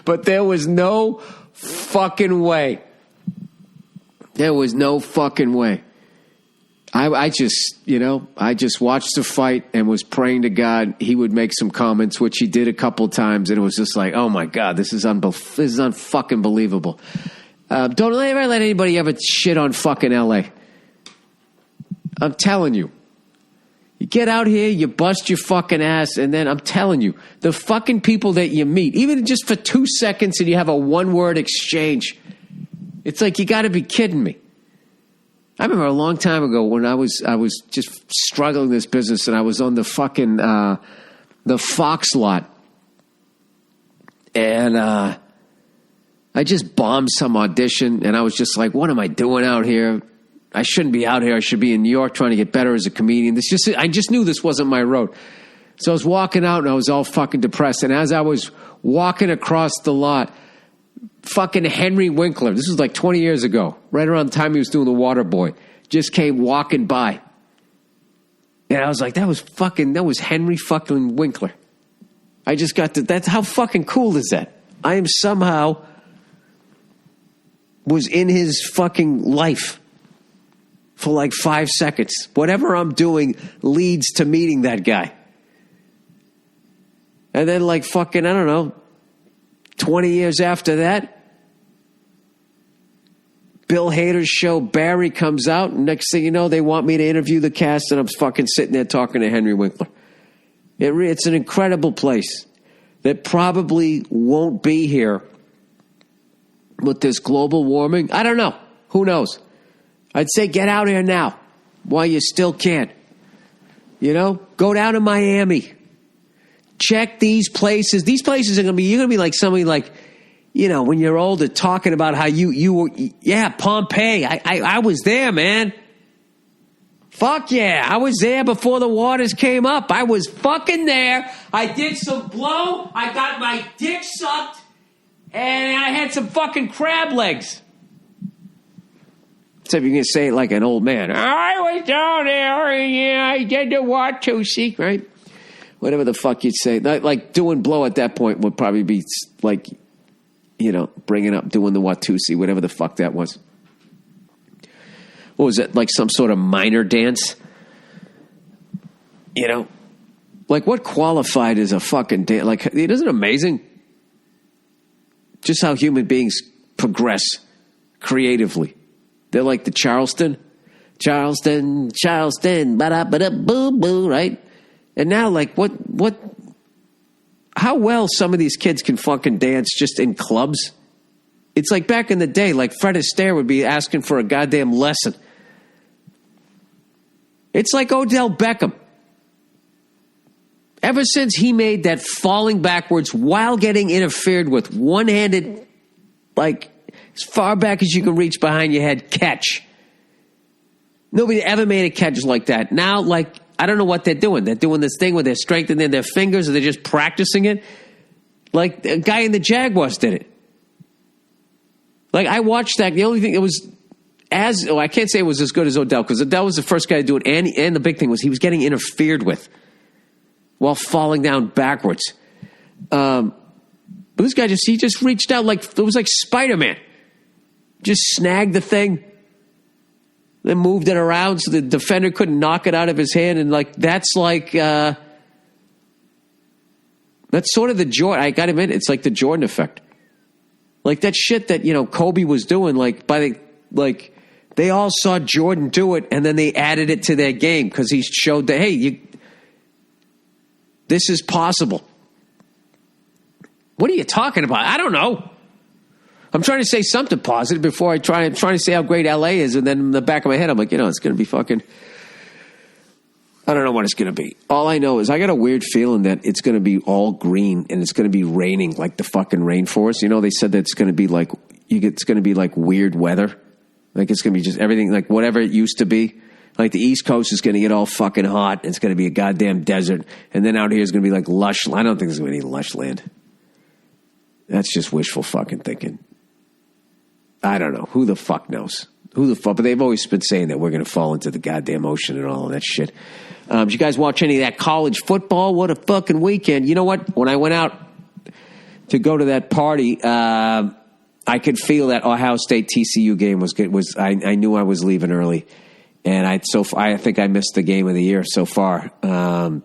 Speaker 1: But there was no fucking way. There was no fucking way. I just watched the fight and was praying to God he would make some comments, which he did a couple times, and it was just like, oh my God, this is unfucking believable. Don't ever let anybody ever shit on fucking LA. I'm telling you. You get out here, you bust your fucking ass, and then I'm telling you, the fucking people that you meet, even just for 2 seconds and you have a one-word exchange, it's like, you got to be kidding me. I remember a long time ago when I was just struggling this business, and I was on the fucking the Fox lot, and I just bombed some audition, and I was just like, what am I doing out here? I shouldn't be out here. I should be in New York trying to get better as a comedian. I just knew this wasn't my road. So I was walking out, and I was all fucking depressed. And as I was walking across the lot, fucking Henry Winkler, this was like 20 years ago, right around the time he was doing The Waterboy, just came walking by. And I was like, that was Henry fucking Winkler. I just got to, that's how fucking cool is that? I am somehow was in his fucking life for like 5 seconds. Whatever I'm doing leads to meeting that guy. And then like fucking, I don't know, 20 years after that, Bill Hader's show Barry comes out, and next thing you know, they want me to interview the cast, and I'm fucking sitting there talking to Henry Winkler. It's an incredible place that probably won't be here with this global warming. I don't know. Who knows? I'd say get out here now while you still can. Go down to Miami. Check these places. These places are going to be, you're going to be like somebody like, when you're older, talking about how you were, Pompeii. I was there, man. Fuck yeah. I was there before the waters came up. I was fucking there. I did some blow. I got my dick sucked. And I had some fucking crab legs. Except you can say it like an old man. I was down there. Yeah, I did the Watusi, right? Whatever the fuck you'd say. Like doing blow at that point would probably be like, bringing up doing the Watusi, whatever the fuck that was. What was it? Like some sort of minor dance? Like, what qualified as a fucking dance? Like, isn't it amazing? Just how human beings progress creatively. They're like the Charleston, ba-da-ba-da-boo-boo, right? And now, like, how well some of these kids can fucking dance just in clubs. It's like back in the day, like Fred Astaire would be asking for a goddamn lesson. It's like Odell Beckham. Ever since he made that falling backwards while getting interfered with, one-handed, like as far back as you can reach behind your head, catch. Nobody ever made a catch like that. Now, like, I don't know what they're doing. They're doing this thing where they're strengthening their fingers, or they're just practicing it. Like, a guy in the Jaguars did it. Like, I watched that. The only thing, it was I can't say it was as good as Odell, because Odell was the first guy to do it, and the big thing was he was getting interfered with while falling down backwards. But this guy he just reached out like, it was like Spider-Man. Just snagged the thing, then moved it around so the defender couldn't knock it out of his hand. And like, that's that's sort of the Jordan, I gotta admit, it's like the Jordan effect. Like that shit that, Kobe was doing, they all saw Jordan do it, and then they added it to their game because he showed that, hey, this is possible. What are you talking about? I don't know. I'm trying to say something positive before I'm trying to say how great LA is, and then in the back of my head, I'm like, it's going to be fucking, I don't know what it's going to be. All I know is I got a weird feeling that it's going to be all green, and it's going to be raining like the fucking rainforest. They said that it's going to be like, it's going to be like weird weather. Like it's going to be just everything, like whatever it used to be. Like the East Coast is going to get all fucking hot. It's going to be a goddamn desert. And then out here is going to be like lush. I don't think there's going to be any lush land. That's just wishful fucking thinking. I don't know. Who the fuck knows? Who the fuck? But they've always been saying that we're going to fall into the goddamn ocean and all of that shit. Did you guys watch any of that college football? What a fucking weekend. You know what? When I went out to go to that party, I could feel that Ohio State TCU game was good. I knew I was leaving early. And I think I missed the game of the year so far. And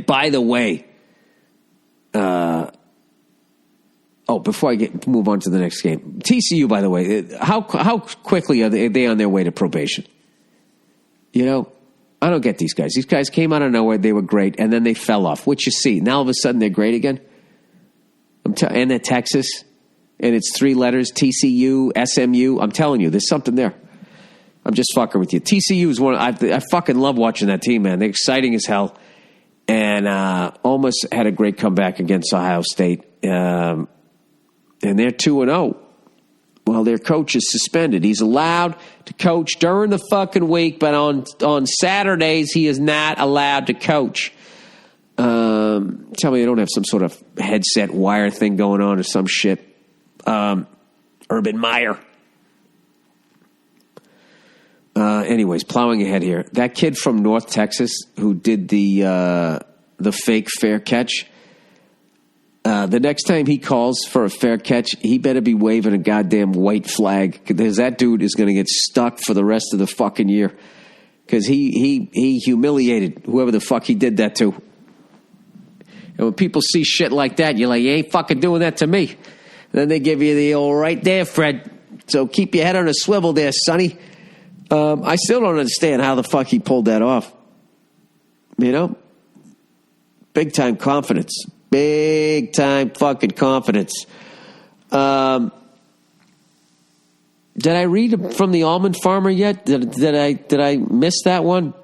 Speaker 1: by the way, before I move on to the next game, TCU, by the way, how quickly are they on their way to probation? I don't get these guys. These guys came out of nowhere. They were great, and then they fell off, which you see. Now all of a sudden they're great again. And they're Texas, and it's 3 letters, TCU, SMU. I'm telling you, there's something there. I'm just fucking with you. TCU is I fucking love watching that team, man. They're exciting as hell. And almost had a great comeback against Ohio State. And they're 2-0. Well, their coach is suspended. He's allowed to coach during the fucking week, but on Saturdays, he is not allowed to coach. Tell me they don't have some sort of headset wire thing going on or some shit. Urban Meyer. Anyways, plowing ahead here. That kid from North Texas who did the fake fair catch, the next time he calls for a fair catch, he better be waving a goddamn white flag, because that dude is going to get stuck for the rest of the fucking year, because he humiliated whoever the fuck he did that to. And when people see shit like that, you're like, you ain't fucking doing that to me. And then they give you the old right there, Fred. So keep your head on a swivel there, sonny. I still don't understand how the fuck he pulled that off. Big time confidence. Big time fucking confidence. Did I read from the almond farmer yet? Did I miss that one?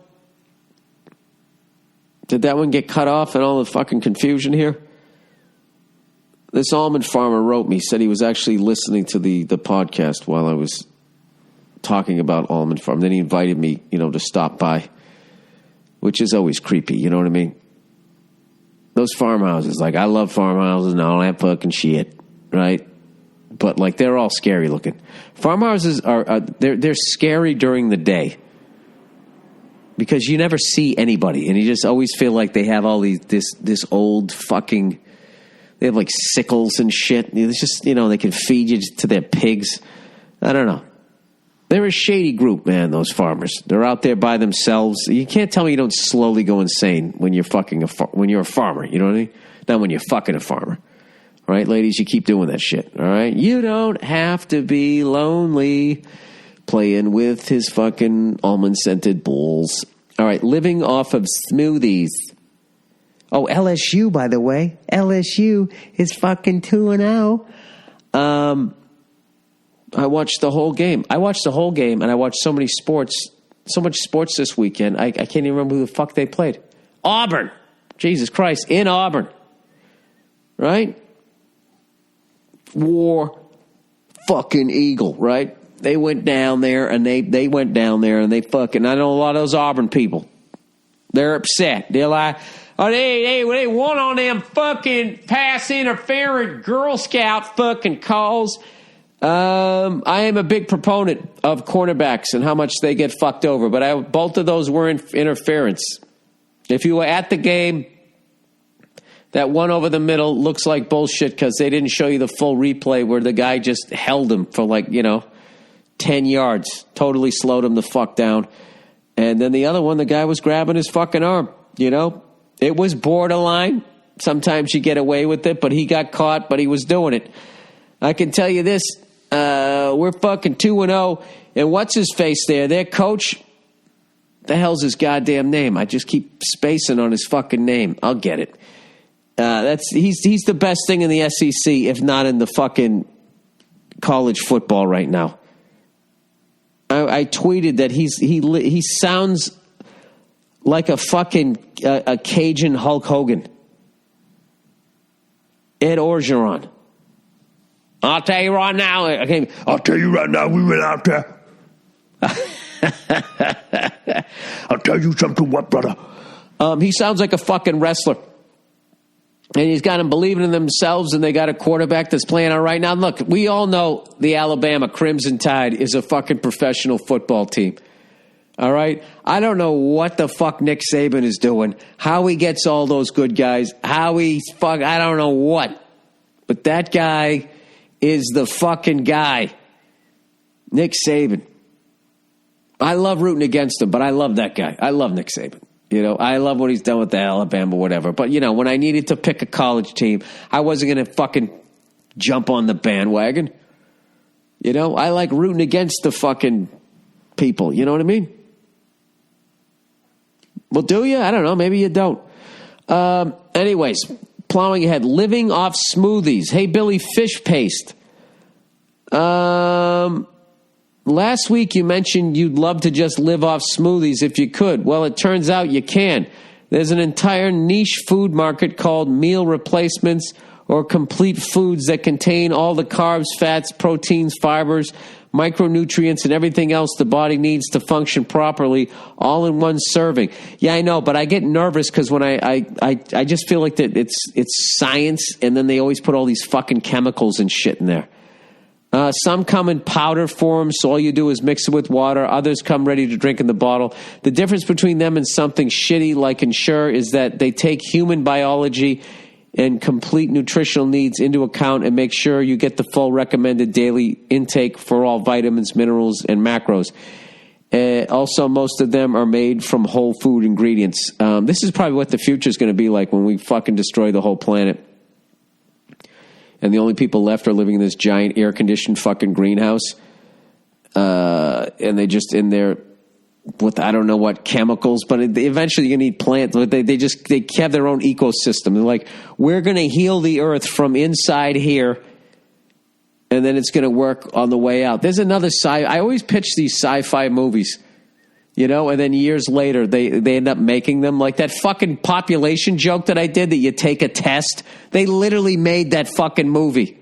Speaker 1: Did that one get cut off and all the fucking confusion here? This almond farmer wrote me, said he was actually listening to the podcast while I was talking about almond farm. Then he invited me, to stop by, which is always creepy. You know what I mean? Those farmhouses, like, I love farmhouses and all that fucking shit, right? But like, they're all scary looking. Farmhouses are they're scary during the day because you never see anybody, and you just always feel like they have all this old fucking. They have like sickles and shit. It's just they can feed you to their pigs. I don't know. They're a shady group, man, those farmers. They're out there by themselves. You can't tell me you don't slowly go insane when you're when you're a farmer. You know what I mean? Not when you're fucking a farmer. All right, ladies, you keep doing that shit. All right? You don't have to be lonely playing with his fucking almond-scented balls. All right, living off of smoothies. Oh, LSU, by the way. LSU is fucking 2-0. I watched the whole game. And I watched so much sports this weekend. I can't even remember who the fuck they played. Auburn. Jesus Christ, in Auburn. Right? War fucking Eagle, right? They went down there and they went down there and they fucking, I know a lot of those Auburn people. They're upset. They're like, oh, they won on them fucking pass interference Girl Scout fucking calls. I am a big proponent of cornerbacks and how much they get fucked over, but both of those were interference. If you were at the game, that one over the middle looks like bullshit because they didn't show you the full replay where the guy just held him for 10 yards, totally slowed him the fuck down. And then the other one, the guy was grabbing his fucking arm, It was borderline. Sometimes you get away with it, but he got caught, but he was doing it. I can tell you this. We're fucking 2-0. And what's his face there? Their coach, the hell's his goddamn name? I just keep spacing on his fucking name. I'll get it. He's the best thing in the SEC, if not in the fucking college football right now. I tweeted that he sounds like a fucking a Cajun Hulk Hogan. Ed Orgeron. I'll tell you right now. We went out there. I'll tell you something, what, brother? He sounds like a fucking wrestler. And he's got them believing in themselves, and they got a quarterback that's playing all right. Now, look, we all know the Alabama Crimson Tide is a fucking professional football team. All right? I don't know what the fuck Nick Saban is doing, how he gets all those good guys, I don't know what. But that guy is the fucking guy. Nick Saban. I love rooting against him, but I love that guy. I love Nick Saban. I love what he's done with the Alabama, whatever. But, when I needed to pick a college team, I wasn't going to fucking jump on the bandwagon. I like rooting against the fucking people. You know what I mean? Well, do you? I don't know. Maybe you don't. Anyways, plowing ahead. Living off smoothies. Hey, Billy, fish paste. Last week you mentioned you'd love to just live off smoothies if you could. Well, it turns out you can. There's an entire niche food market called meal replacements or complete foods that contain all the carbs, fats, proteins, fibers, micronutrients, and everything else the body needs to function properly, all in one serving. Yeah, I know, but I get nervous because when I just feel like that it's science, and then they always put all these fucking chemicals and shit in there. Some come in powder form, so all you do is mix it with water. Others come ready to drink in the bottle. The difference between them and something shitty like Ensure is that they take human biology and complete nutritional needs into account and make sure you get the full recommended daily intake for all vitamins, minerals, and macros. Also, most of them are made from whole food ingredients. This is probably what the future is going to be like when we fucking destroy the whole planet. And the only people left are living in this giant air-conditioned fucking greenhouse. And they just in there with I don't know what chemicals, but eventually you're going to need plants. They have their own ecosystem. They're like, we're going to heal the earth from inside here, and then it's going to work on the way out. There's another I always pitch these sci-fi movies, and then years later they end up making them. Like that fucking population joke that I did that you take a test. They literally made that fucking movie.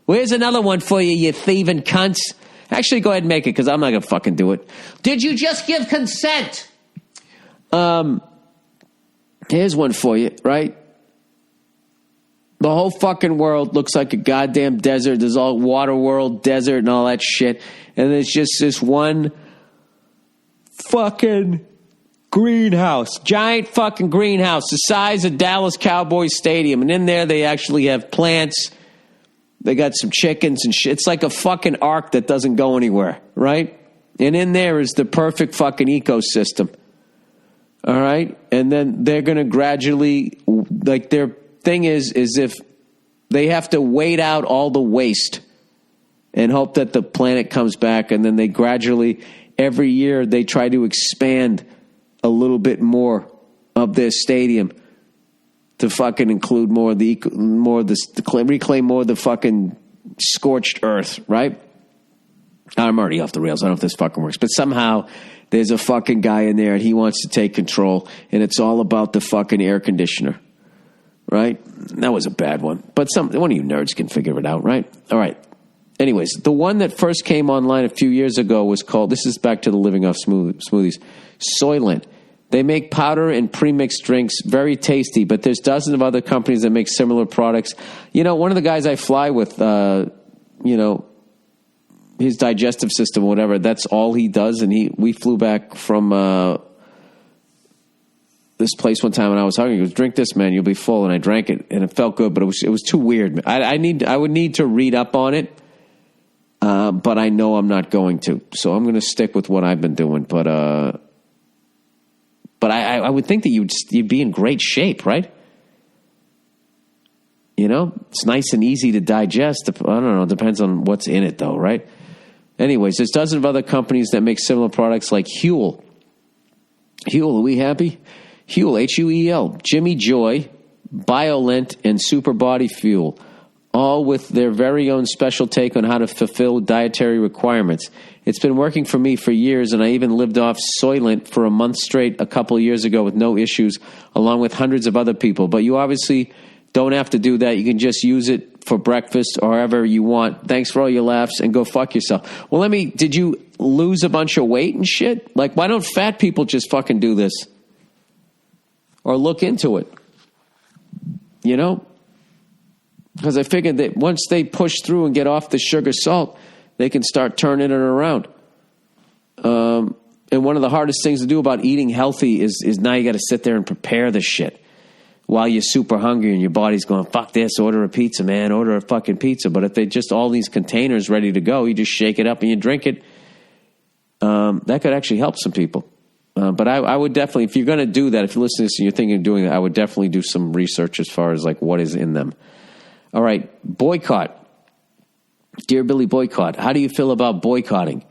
Speaker 1: Well, here's another one for you, you thieving cunts. Actually, go ahead and make it because I'm not going to fucking do it. Did you just give consent? Here's one for you, right? The whole fucking world looks like a goddamn desert. There's all water world, desert, and all that shit. And there's just this one fucking greenhouse, giant fucking greenhouse, the size of Dallas Cowboys Stadium. And in there, they actually have plants. They got some chickens and shit. It's like a fucking ark that doesn't go anywhere, right? And in there is the perfect fucking ecosystem. All right? And then they're going to gradually, like their thing is if they have to wait out all the waste and hope that the planet comes back, and then they gradually, every year, they try to expand a little bit more of their stadium to fucking include more of the reclaim more of the fucking scorched earth, right? I'm already off the rails. I don't know if this fucking works, but somehow there's a fucking guy in there and he wants to take control, and it's all about the fucking air conditioner, right? That was a bad one, but one of you nerds can figure it out, right? All right. Anyways, the one that first came online a few years ago was called, this is back to the living off smoothies, Soylent. They make powder and premixed drinks, very tasty, but there's dozens of other companies that make similar products. You know, one of the guys I fly with, his digestive system, whatever, that's all he does. And we flew back from this place one time, and I was hungry. He goes, "Drink this, man, you'll be full." And I drank it, and it felt good, but it was too weird. I would need to read up on it, but I know I'm not going to. So I'm going to stick with what I've been doing. But I would think that you'd be in great shape, right? You know, it's nice and easy to digest. I don't know. It depends on what's in it, though, right? Anyways, there's dozens of other companies that make similar products like Huel. Huel, are we happy? Huel, Huel, Jimmy Joy, BioLent, and Super Body Fuel, all with their very own special take on how to fulfill dietary requirements. It's been working for me for years, and I even lived off Soylent for a month straight a couple of years ago with no issues, along with hundreds of other people. But you obviously don't have to do that. You can just use it for breakfast or however you want. Thanks for all your laughs, and go fuck yourself. Well, did you lose a bunch of weight and shit? Like, why don't fat people just fucking do this? Or look into it? You know? Because I figured that once they push through and get off the sugar salt, they can start turning it around. And one of the hardest things to do about eating healthy is now you got to sit there and prepare the shit while you're super hungry and your body's going, fuck this, order a pizza, man, order a fucking pizza. But if they just all these containers ready to go, you just shake it up and you drink it. That could actually help some people. But I would definitely, if you're going to do that, if you listen to this and you're thinking of doing that, I would definitely do some research as far as like what is in them. All right, boycott. Dear Billy Boycott, how do you feel about boycotting?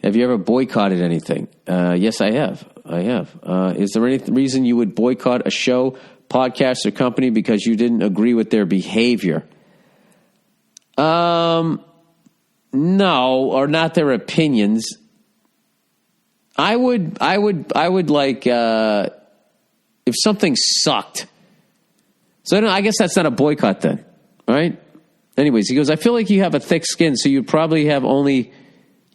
Speaker 1: Have you ever boycotted anything? Yes, I have. Is there any reason you would boycott a show, podcast, or company because you didn't agree with their behavior? No, or not their opinions. I would like if something sucked. So I guess that's not a boycott then, right? Anyways, he goes, I feel like you have a thick skin, so you probably only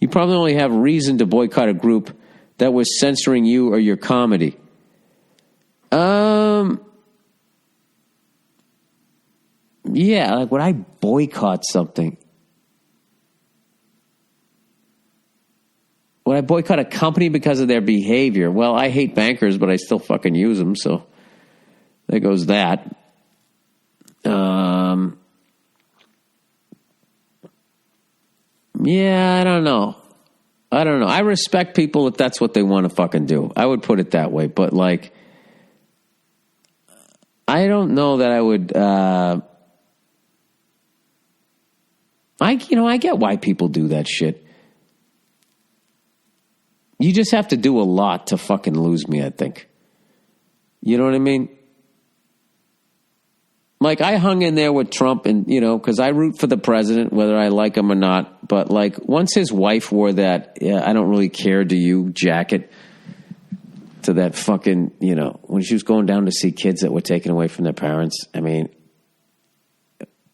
Speaker 1: have reason to boycott a group that was censoring you or your comedy. Yeah, like would I boycott something? Would I boycott a company because of their behavior? Well, I hate bankers, but I still fucking use them, so there goes that. Yeah, I don't know. I respect people if that's what they want to fucking do. I would put it that way, but like, I don't know that I would. I get why people do that shit. You just have to do a lot to fucking lose me, I think. You know what I mean? Like, I hung in there with Trump and, because I root for the president, whether I like him or not. But, like, once his wife wore that, I don't really care, do you, jacket to that fucking, when she was going down to see kids that were taken away from their parents. I mean,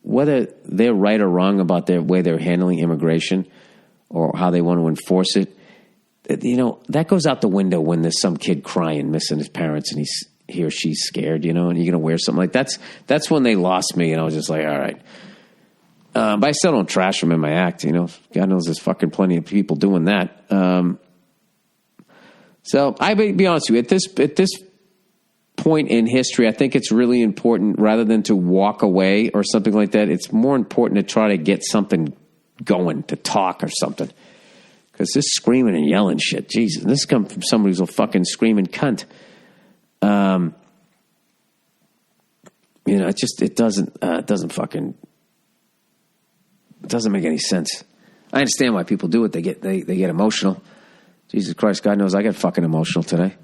Speaker 1: whether they're right or wrong about their way they're handling immigration or how they want to enforce it, that goes out the window when there's some kid crying, missing his parents, and he or she's scared, and you're going to wear something like that. That's when they lost me, and I was just like, all right. But I still don't trash them in my act, God knows there's fucking plenty of people doing that. So I be honest with you, at this point in history, I think it's really important, rather than to walk away or something like that, it's more important to try to get something going, to talk or something. Because this screaming and yelling shit, Jesus, this comes from somebody who's a fucking screaming cunt. It doesn't make any sense. I understand why people do it. They get emotional. Jesus Christ, God knows I got fucking emotional today.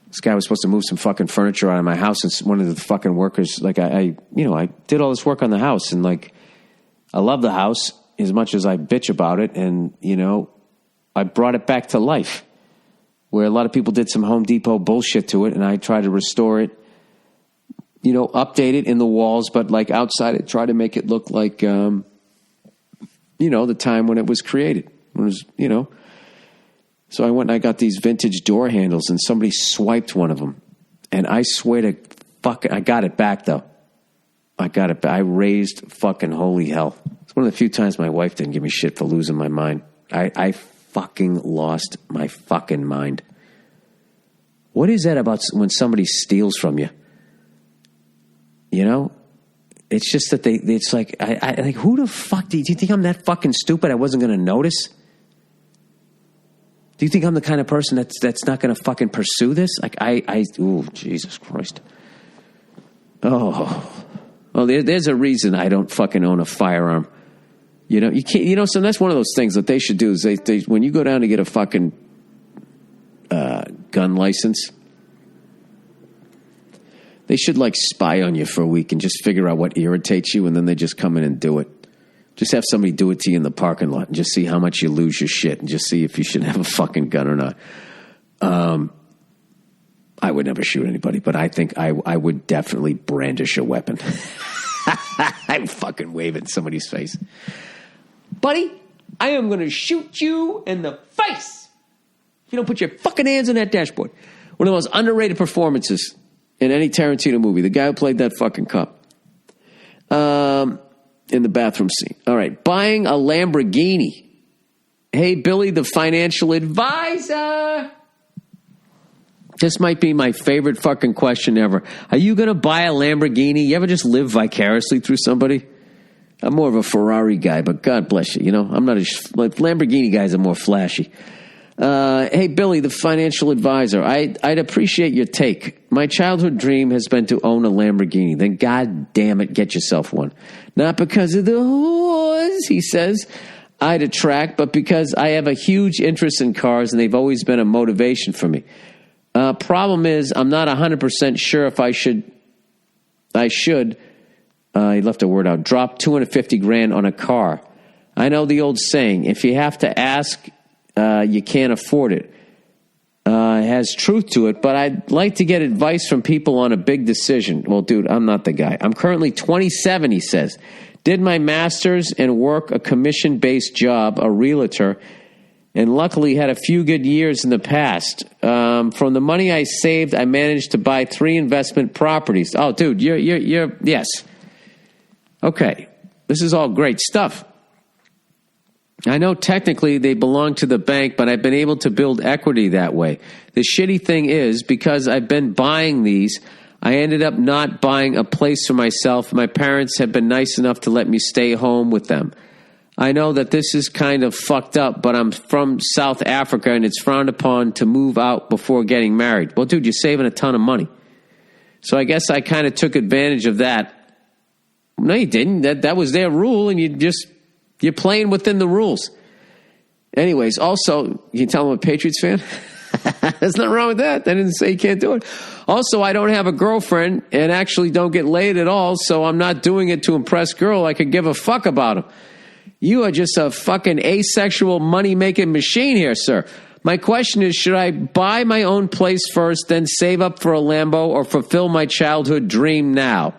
Speaker 1: This guy was supposed to move some fucking furniture out of my house, and one of the fucking workers, like I did all this work on the house, and like I love the house as much as I bitch about it, and I brought it back to life. Where a lot of people did some Home Depot bullshit to it, and I tried to restore it, update it in the walls, but like outside it, try to make it look like, the time when it was created. When it was, So I went and I got these vintage door handles, and somebody swiped one of them. And I swear to I got it back, though. I got it back. I raised fucking holy hell. It's one of the few times my wife didn't give me shit for losing my mind. I fucking lost my fucking mind. What is that about when somebody steals from you? It's just that it's like, I like, who the fuck, do you think I'm that fucking stupid I wasn't going to notice? Do you think I'm the kind of person that's not going to fucking pursue this? Like, oh, Jesus Christ. Oh, well, there's a reason I don't fucking own a firearm. You can't, so that's one of those things that they should do is they when you go down to get a fucking gun license, they should like spy on you for a week and just figure out what irritates you, and then they just come in and do it. Just have somebody do it to you in the parking lot and just see how much you lose your shit and just see if you should have a fucking gun or not. I would never shoot anybody, but I think I would definitely brandish a weapon. I'm fucking waving somebody's face. Buddy, I am going to shoot you in the face if you don't put your fucking hands on that dashboard. One of the most underrated performances in any Tarantino movie. The guy who played that fucking cop. In the bathroom scene. All right. Buying a Lamborghini. Hey, Billy, the financial advisor. This might be my favorite fucking question ever. Are you going to buy a Lamborghini? You ever just live vicariously through somebody? I'm more of a Ferrari guy, but God bless you. I'm not like Lamborghini guys are more flashy. Hey, Billy, the financial advisor. I'd appreciate your take. My childhood dream has been to own a Lamborghini. Then, God damn it, get yourself one. Not because of the whores, he says, I'd attract, but because I have a huge interest in cars, and they've always been a motivation for me. Problem is, I'm not 100% sure if I should, he left a word out, drop $250,000 on a car. I know the old saying, if you have to ask, you can't afford it. It has truth to it, but I'd like to get advice from people on a big decision. Well, dude, I'm not the guy. I'm currently 27, he says. Did my master's and work a commission-based job, a realtor, and luckily had a few good years in the past. From the money I saved, I managed to buy 3 investment properties. Oh, dude, you're yes. Okay, this is all great stuff. I know technically they belong to the bank, but I've been able to build equity that way. The shitty thing is, because I've been buying these, I ended up not buying a place for myself. My parents have been nice enough to let me stay home with them. I know that this is kind of fucked up, but I'm from South Africa, and it's frowned upon to move out before getting married. Well, dude, you're saving a ton of money. So I guess I kind of took advantage of that. No, you didn't. That was their rule, and you're playing within the rules. Anyways, also, you tell them I'm a Patriots fan? There's nothing wrong with that. I didn't say you can't do it. Also, I don't have a girlfriend and actually don't get laid at all, so I'm not doing it to impress girl. I could give a fuck about them. You are just a fucking asexual money-making machine here, sir. My question is, should I buy my own place first, then save up for a Lambo, or fulfill my childhood dream now?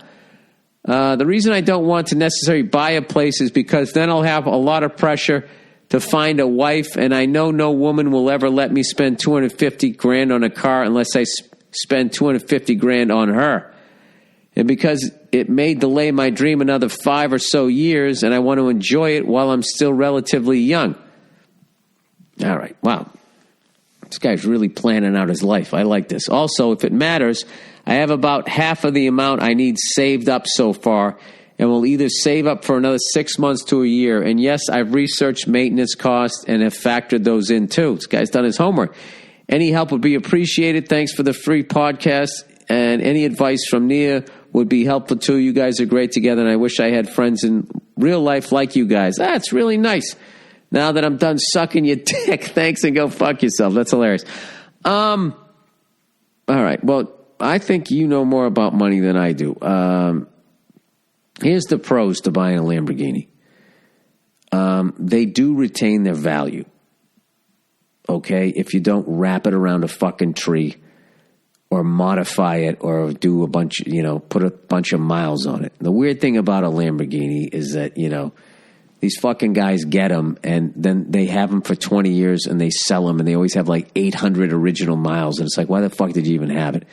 Speaker 1: The reason I don't want to necessarily buy a place is because then I'll have a lot of pressure to find a wife, and I know no woman will ever let me spend $250,000 on a car unless I spend $250,000 on her. And because it may delay my dream another 5 or so years, and I want to enjoy it while I'm still relatively young. All right, wow. This guy's really planning out his life. I like this. Also, if it matters, I have about half of the amount I need saved up so far, and will either save up for another 6 months to a year. And yes, I've researched maintenance costs and have factored those in too. This guy's done his homework. Any help would be appreciated. Thanks for the free podcast. And any advice from Nia would be helpful too. You guys are great together, and I wish I had friends in real life like you guys. That's really nice. Now that I'm done sucking your dick, thanks, and go fuck yourself. That's hilarious. All right. Well, I think you know more about money than I do. Here's the pros to buying a Lamborghini. They do retain their value. Okay? If you don't wrap it around a fucking tree or modify it or do a bunch, put a bunch of miles on it. The weird thing about a Lamborghini is that, these fucking guys get them and then they have them for 20 years and they sell them and they always have like 800 original miles. And it's like, why the fuck did you even have it?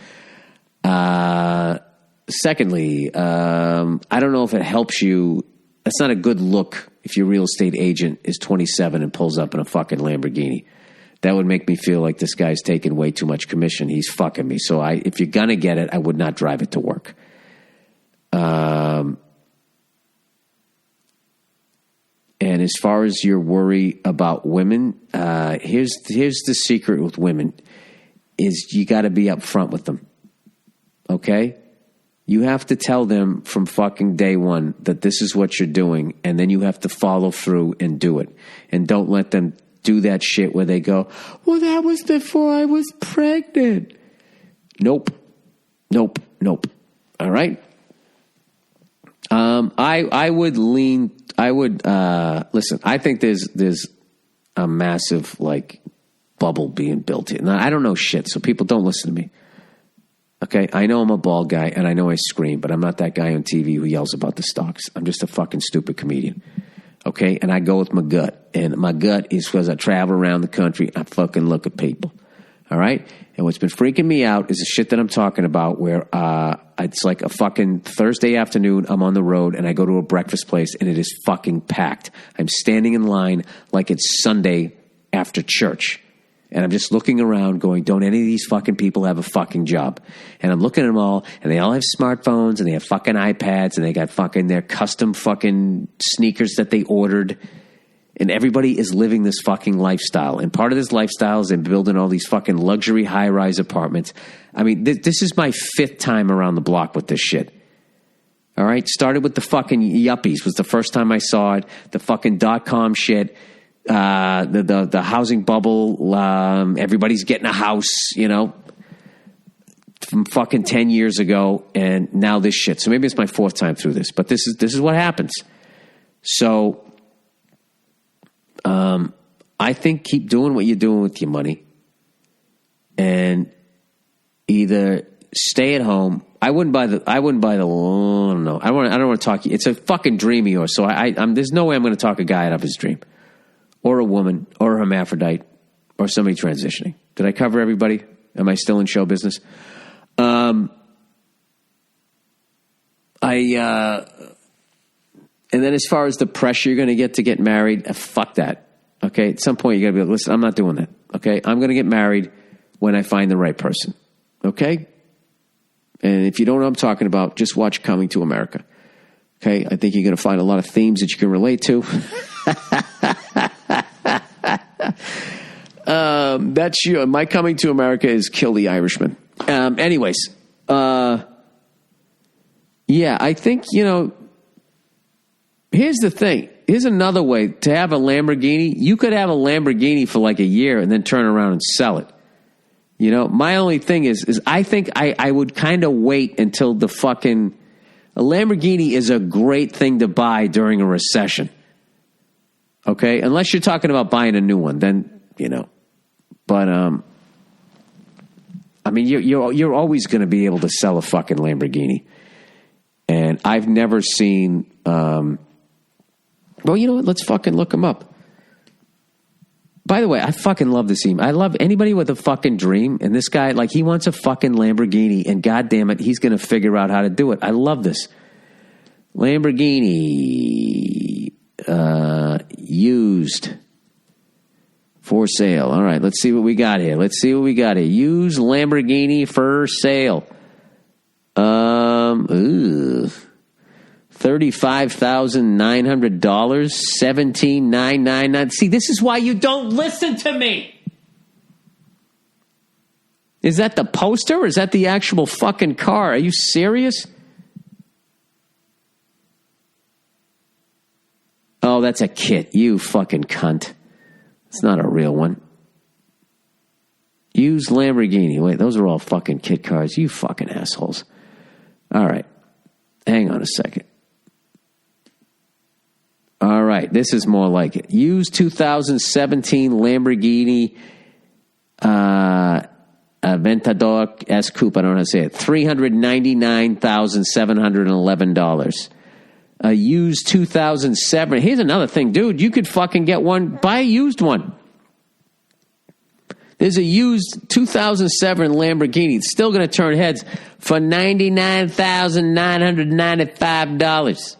Speaker 1: Secondly, I don't know if it helps you. That's not a good look if your real estate agent is 27 and pulls up in a fucking Lamborghini. That would make me feel like this guy's taking way too much commission. He's fucking me. So if you're going to get it, I would not drive it to work. And as far as your worry about women, here's the secret with women is you got to be upfront with them. Okay? You have to tell them from fucking day one that this is what you're doing, and then you have to follow through and do it. And don't let them do that shit where they go, well, that was before I was pregnant. Nope. All right? Listen, I think there's a massive, bubble being built here. Now, I don't know shit, so people don't listen to me. Okay? I know I'm a bald guy, and I know I scream, but I'm not that guy on TV who yells about the stocks. I'm just a fucking stupid comedian. Okay? And I go with my gut. And my gut is because I travel around the country, I fucking look at people. All right? And what's been freaking me out is the shit that I'm talking about where it's like a fucking Thursday afternoon, I'm on the road, and I go to a breakfast place, and it is fucking packed. I'm standing in line like it's Sunday after church. And I'm just looking around going, don't any of these fucking people have a fucking job? And I'm looking at them all, and they all have smartphones, and they have fucking iPads, and they got fucking their custom fucking sneakers that they ordered. And everybody is living this fucking lifestyle. And part of this lifestyle is they're building all these fucking luxury high-rise apartments. I mean, this is my 5th time around the block with this shit. All right? Started with the fucking yuppies was the first time I saw it. The fucking .com shit. The housing bubble. Everybody's getting a house, from fucking 10 years ago. And now this shit. So maybe it's my 4th time through this. But this is what happens. So I think keep doing what you're doing with your money and either stay at home. I wouldn't buy the, oh, no, I don't want to talk. It's a fucking dream of yours. So there's no way I'm going to talk a guy out of his dream or a woman or a hermaphrodite or somebody transitioning. Did I cover everybody? Am I still in show business? And then as far as the pressure you're going to get married, fuck that. Okay, at some point you got to be like, listen, I'm not doing that. Okay, I'm going to get married when I find the right person. Okay? And if you don't know what I'm talking about, just watch Coming to America. Okay, I think you're going to find a lot of themes that you can relate to. That's you. My Coming to America is Kill the Irishman. Anyways, yeah, I think, here's the thing. Here's another way to have a Lamborghini. You could have a Lamborghini for like a year and then turn around and sell it. My only thing is I think I would kind of wait until a Lamborghini is a great thing to buy during a recession. Okay? Unless you're talking about buying a new one, then, But, I mean, you're always going to be able to sell a fucking Lamborghini. And I've never seen, well, you know what? Let's fucking look them up. By the way, I fucking love this email. I love anybody with a fucking dream. And this guy, he wants a fucking Lamborghini. And goddamn it, he's going to figure out how to do it. I love this. Lamborghini used for sale. All right, let's see what we got here. Used Lamborghini for sale. $35,900, $17,999. See, this is why you don't listen to me. Is that the poster or is that the actual fucking car? Are you serious? Oh, that's a kit. You fucking cunt. It's not a real one. Used Lamborghini. Wait, those are all fucking kit cars. You fucking assholes. All right. Hang on a second. All right. This is more like it. Used 2017 Lamborghini Aventador S Coupe. I don't know how to say it. $399,711. A used 2007. Here's another thing, dude. You could fucking get one. Buy a used one. There's a used 2007 Lamborghini. It's still going to turn heads for $99,995.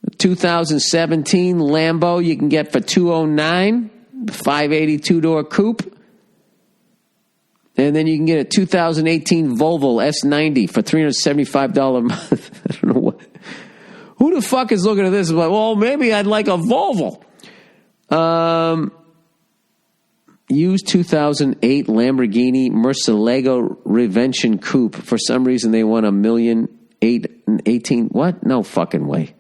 Speaker 1: A 2017 Lambo you can get for $209. 582-door coupe. And then you can get a 2018 Volvo S90 for $375 a month. I don't know what. Who the fuck is looking at this and like, well, maybe I'd like a Volvo. Used 2008 Lamborghini Murcielago Revention Coupe. For some reason, they want $1,018,000. What? No fucking way.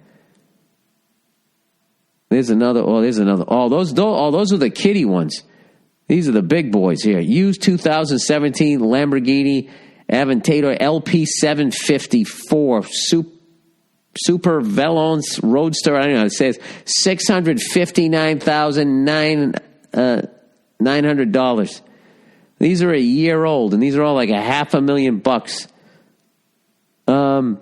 Speaker 1: There's another. Oh, there's another. Oh, those are the kiddie ones. These are the big boys here. Used 2017 Lamborghini Aventador LP 754 Super Velance Roadster. I don't know how it says. $659,900. These are a year old, and these are all like $500,000.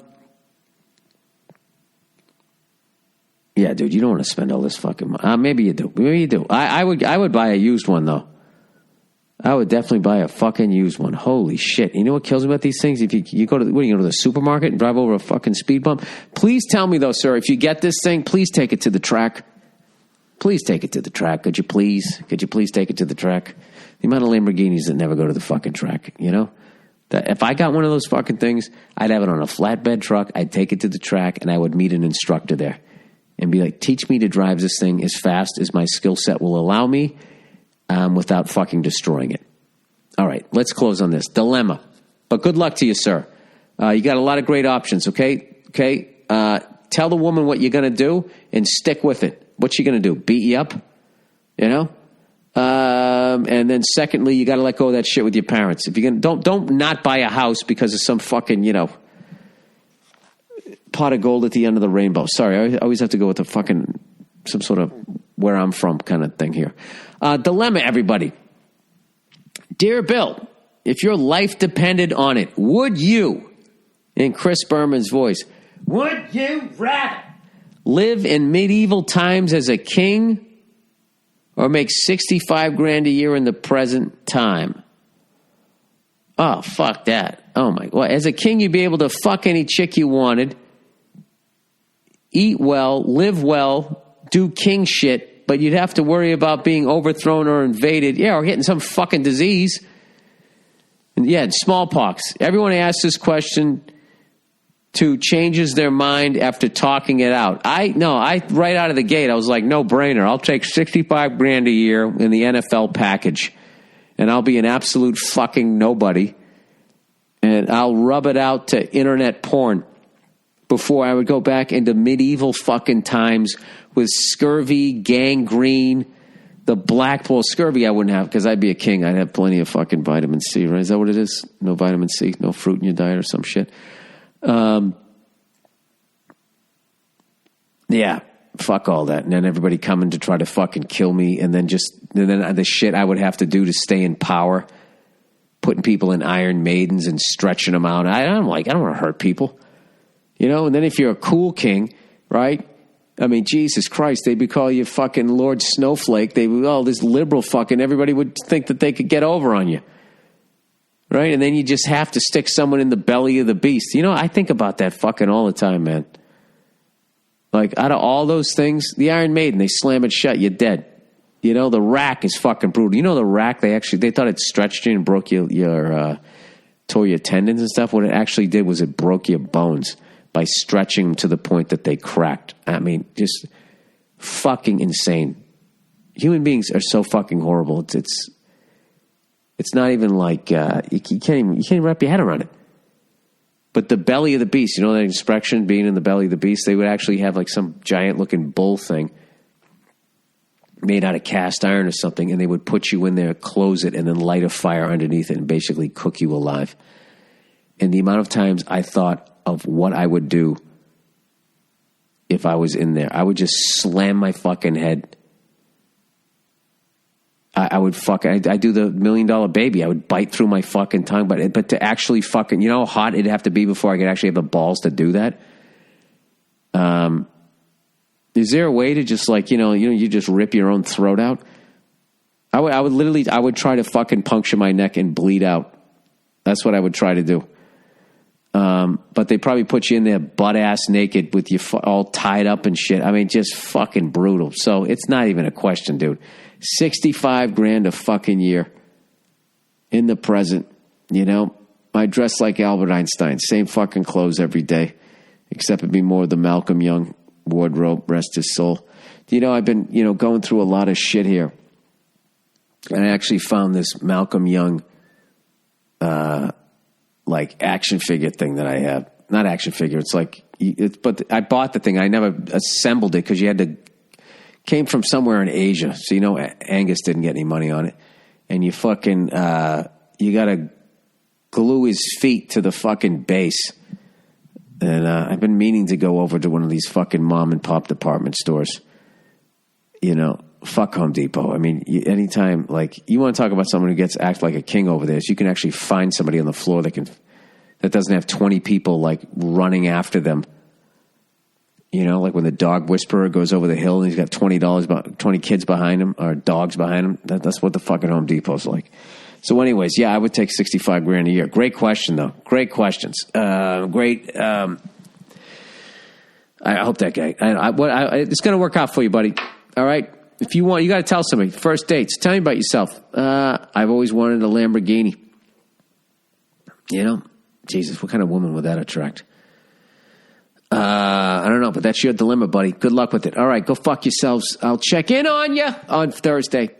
Speaker 1: Yeah, dude, you don't want to spend all this fucking money. Maybe you do. Maybe you do. I would buy a used one though. I would definitely buy a fucking used one. Holy shit. You know what kills me about these things? If you go to, what do you go to the supermarket and drive over a fucking speed bump? Please tell me though, sir, if you get this thing, please take it to the track. Please take it to the track. Could you please? Could you please take it to the track? The amount of Lamborghinis that never go to the fucking track, you know? If I got one of those fucking things, I'd have it on a flatbed truck. I'd take it to the track and I would meet an instructor there and be like, teach me to drive this thing as fast as my skill set will allow me. Without fucking destroying it. All right, let's close on this. Dilemma. But good luck to you, sir. You got a lot of great options, okay? Okay? Tell the woman what you're going to do and stick with it. What's she going to do? Beat you up? You know? And then secondly, you got to let go of that shit with your parents. If you're going to, don't not buy a house because of some fucking, pot of gold at the end of the rainbow. Sorry, I always have to go with the fucking, some sort of where I'm from kind of thing here. Dilemma, everybody. Dear Bill, if your life depended on it, would you, in Chris Berman's voice, would you rather live in medieval times as a king or make $65,000 a year in the present time? Oh, fuck that. Oh, my. Well, as a king, you'd be able to fuck any chick you wanted, eat well, live well, do king shit, but you'd have to worry about being overthrown or invaded. Yeah, or getting some fucking disease. And yeah, smallpox. Everyone asks this question to changes their mind after talking it out. I right out of the gate, I was like, no brainer. I'll take $65,000 a year in the NFL package, and I'll be an absolute fucking nobody, and I'll rub it out to internet porn before I would go back into medieval fucking times with scurvy, gangrene, the black bull. Scurvy I wouldn't have because I'd be a king. I'd have plenty of fucking vitamin C, right? Is that what it is? No vitamin C, no fruit in your diet or some shit. Yeah, fuck all that. And then everybody coming to try to fucking kill me, and then the shit I would have to do to stay in power, putting people in Iron Maidens and stretching them out. I don't want to hurt people. And then if you're a cool king, right? I mean, Jesus Christ, they'd be calling you fucking Lord Snowflake. They would, this liberal fucking, everybody would think that they could get over on you. Right? And then you just have to stick someone in the belly of the beast. I think about that fucking all the time, man. Like, out of all those things, the Iron Maiden, they slam it shut, you're dead. The rack is fucking brutal. The rack, they thought it stretched you and broke your tore your tendons and stuff. What it actually did was it broke your bones. by stretching them to the point that they cracked. I mean, just fucking insane. Human beings are so fucking horrible. It's not even like you can't even wrap your head around it. But the belly of the beast, you know that expression, being in the belly of the beast, they would actually have like some giant looking bull thing made out of cast iron or something, and they would put you in there, close it, and then light a fire underneath it and basically cook you alive. And the amount of times I thought of what I would do if I was in there, I would just slam my fucking head. I would I do the $1 Million Baby. I would bite through my fucking tongue, but to actually fucking, you know how hot it'd have to be before I could actually have the balls to do that? Is there a way to just like, you just rip your own throat out? I would try to fucking puncture my neck and bleed out. That's what I would try to do. But they probably put you in there butt ass naked with you all tied up and shit. I mean, just fucking brutal. So it's not even a question, dude. $65,000 a fucking year in the present, I dress like Albert Einstein, same fucking clothes every day, except it'd be more the Malcolm Young wardrobe, rest his soul. I've been, going through a lot of shit here. And I actually found this Malcolm Young, like action figure thing that I have. Not action figure. It's like, but I bought the thing. I never assembled it because came from somewhere in Asia. So, Angus didn't get any money on it. And you fucking, you got to glue his feet to the fucking base. And I've been meaning to go over to one of these fucking mom and pop department stores. Fuck Home Depot. I mean, anytime, like, you want to talk about someone who act like a king over there, so you can actually find somebody on the floor that doesn't have 20 people, like, running after them. Like when the dog whisperer goes over the hill and he's got $20, 20 kids behind him, or dogs behind him. That's what the fucking Home Depot's like. So anyways, yeah, I would take $65,000 a year. Great question, though. Great questions. Great. I hope that guy. It's going to work out for you, buddy. All right. If you want, you got to tell somebody. First dates. Tell me about yourself. I've always wanted a Lamborghini. Jesus, what kind of woman would that attract? I don't know, but that's your dilemma, buddy. Good luck with it. All right, go fuck yourselves. I'll check in on you on Thursday.